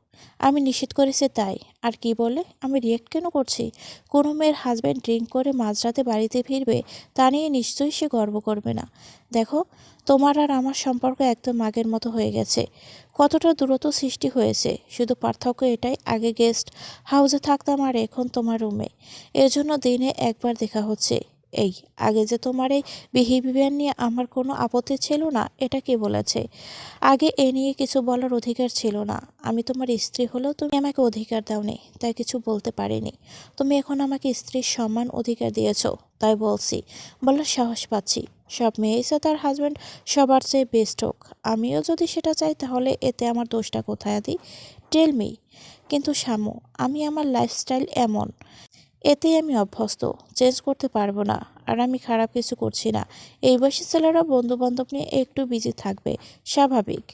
আমি নিষেধ করেছি তাই। আর কি বলে আমি রিয়েক্ট কেন করছি? কোনো মেয়ের হাজব্যান্ড ড্রিঙ্ক করে মাঝরাতে বাড়িতে ফিরবে, তা নিয়ে নিশ্চয়ই সে গর্ব করবে না। দেখো, তোমার আর আমার সম্পর্ক একদম আগের মতো হয়ে গেছে। কতটা দূরত্ব সৃষ্টি হয়েছে, শুধু পার্থক্য এটাই, আগে গেস্ট হাউসে থাকতাম আর এখন তোমার রুমে। এর জন্য দিনে একবার দেখা হচ্ছে। এই আগে যে তোমার এই বিহেভিয়ার নিয়ে আমার কোনো আপত্তি ছিল না, এটা কে বলেছে? আগে এ নিয়ে কিছু বলার অধিকার ছিল না। আমি তোমার স্ত্রী হলেও তুমি আমাকে অধিকার দাওনি, তাই কিছু বলতে পারিনি। তুমি এখন আমাকে স্ত্রীর সম্মান অধিকার দিয়েছো, তাই বলছি, বলার সাহস পাচ্ছি। সব মেয়েই চায় তার হাজব্যান্ড সবার চেয়ে বেস্ট হোক। আমিও যদি সেটা চাই, তাহলে এতে আমার দোষটা কোথায় দিই? Tell me. কিন্তু শামু, আমি আমার লাইফস্টাইল এমন, এতেই আমি অভ্যস্ত, চেঞ্জ করতে পারবো না। আর আমি খারাপ কিছু করছি না। এই বয়সী ছেলেরা বন্ধু বান্ধব নিয়ে একটু বিজি থাকবে, স্বাভাবিক।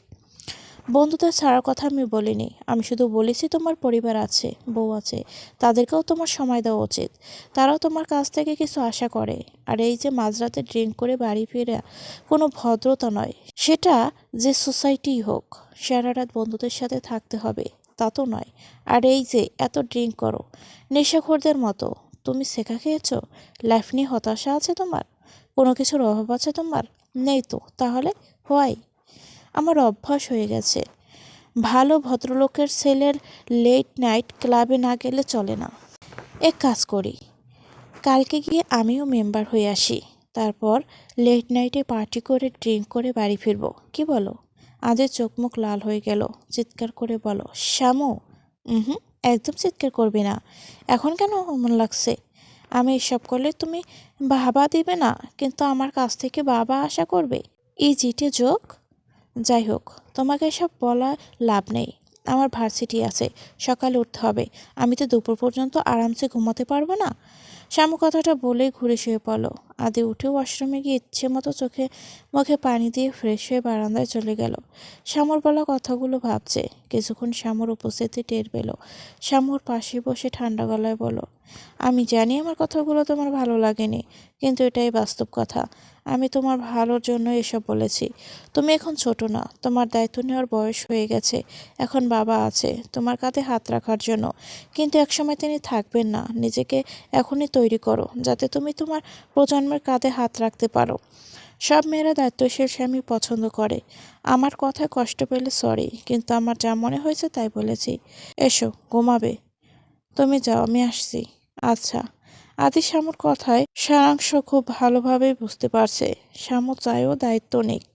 বন্ধুদের ছাড়ার কথা আমি বলিনি, আমি শুধু বলেছি তোমার পরিবার আছে, বউ আছে, তাদেরকেও তোমার সময় দেওয়া উচিত। তারাও তোমার কাছ থেকে কিছু আশা করে। আর এই যে মাঝরাতে ড্রিঙ্ক করে বাড়ি ফেরা কোনো ভদ্রতা নয়। সেটা যে সোসাইটিই হোক, সারা রাত বন্ধুদের সাথে থাকতে হবে তা তো নয়। আর এই যে এত ড্রিঙ্ক করো নেশাখোরদের মতো, তুমি শেখা খেয়েছো? লাইফ নিয়ে হতাশা আছে তোমার? কোনো কিছুর অভাব আছে তোমার? নেই তো, তাহলে হোয়াই? আমার অভ্যাস হয়ে গেছে। ভালো ভদ্রলোকের ছেলের লেট নাইট ক্লাবে না গেলে চলে না। এক কাজ করি, কালকে গিয়ে আমিও মেম্বার হয়ে আসি, তারপর লেট নাইটে পার্টি করে ড্রিঙ্ক করে বাড়ি ফিরবো, কি বলো? আজের চোখ মুখ লাল হয়ে গেল, চিৎকার করে বলো, শ্যামু। হুম, একদম চিৎকার করবি না। এখন কেন এমন লাগছে? আমি এসব করলে তুমি বাবা দিবে না, কিন্তু আমার কাছ থেকে বাবা আশা করবে? এই জিটে যোগ। যাই হোক, তোমাকে এসব বলা লাভ নেই। আমার ভার্সিটি আছে, সকালে উঠতে হবে। আমি তো দুপুর পর্যন্ত আরামসে ঘুমাতে পারবো না। শ্যামু কথাটা বলেই ঘুরে শুয়ে পড়ল। আদি উঠে ওয়াশরুমে গিয়ে ইচ্ছে মতো চোখে মুখে পানি দিয়ে ফ্রেশ হয়ে বারান্দায় চলে গেল। শ্যামুর বলা কথাগুলো ভাবছে। কিছুক্ষণ শ্যামুর উপস্থিতি টের পেল। শ্যামুর পাশে বসে ঠান্ডা গলায় বলল, আমি জানি আমার কথাগুলো তোমার ভালো লাগেনি, কিন্তু এটাই বাস্তব কথা। আমি তোমার ভালোর জন্য এসব বলেছি। তুমি এখন ছোট না, তোমার দায়িত্ব নেওয়ার বয়স হয়ে গেছে। এখন বাবা আছে তোমার কাঁধে হাত রাখার জন্য, কিন্তু একসময় তিনি থাকবেন না। নিজেকে এখনই তৈরি করো, যাতে তুমি তোমার প্রজন্মের কাঁধে হাত রাখতে পারো। সব মেয়েরা দায়িত্বশীল স্বামী পছন্দ করে। আমার কথায় কষ্ট পেলে সরি, কিন্তু আমার যা মনে হয়েছে তাই বলেছি। এসো, ঘুমাবে? তুমি যাও, আমি আসছি। আচ্ছা। আদি শ্যামুর কথায় সারাংশ খুব ভালোভাবেই বুঝতে পারছে। শ্যামু চায়ও দায়িত্ব নিক।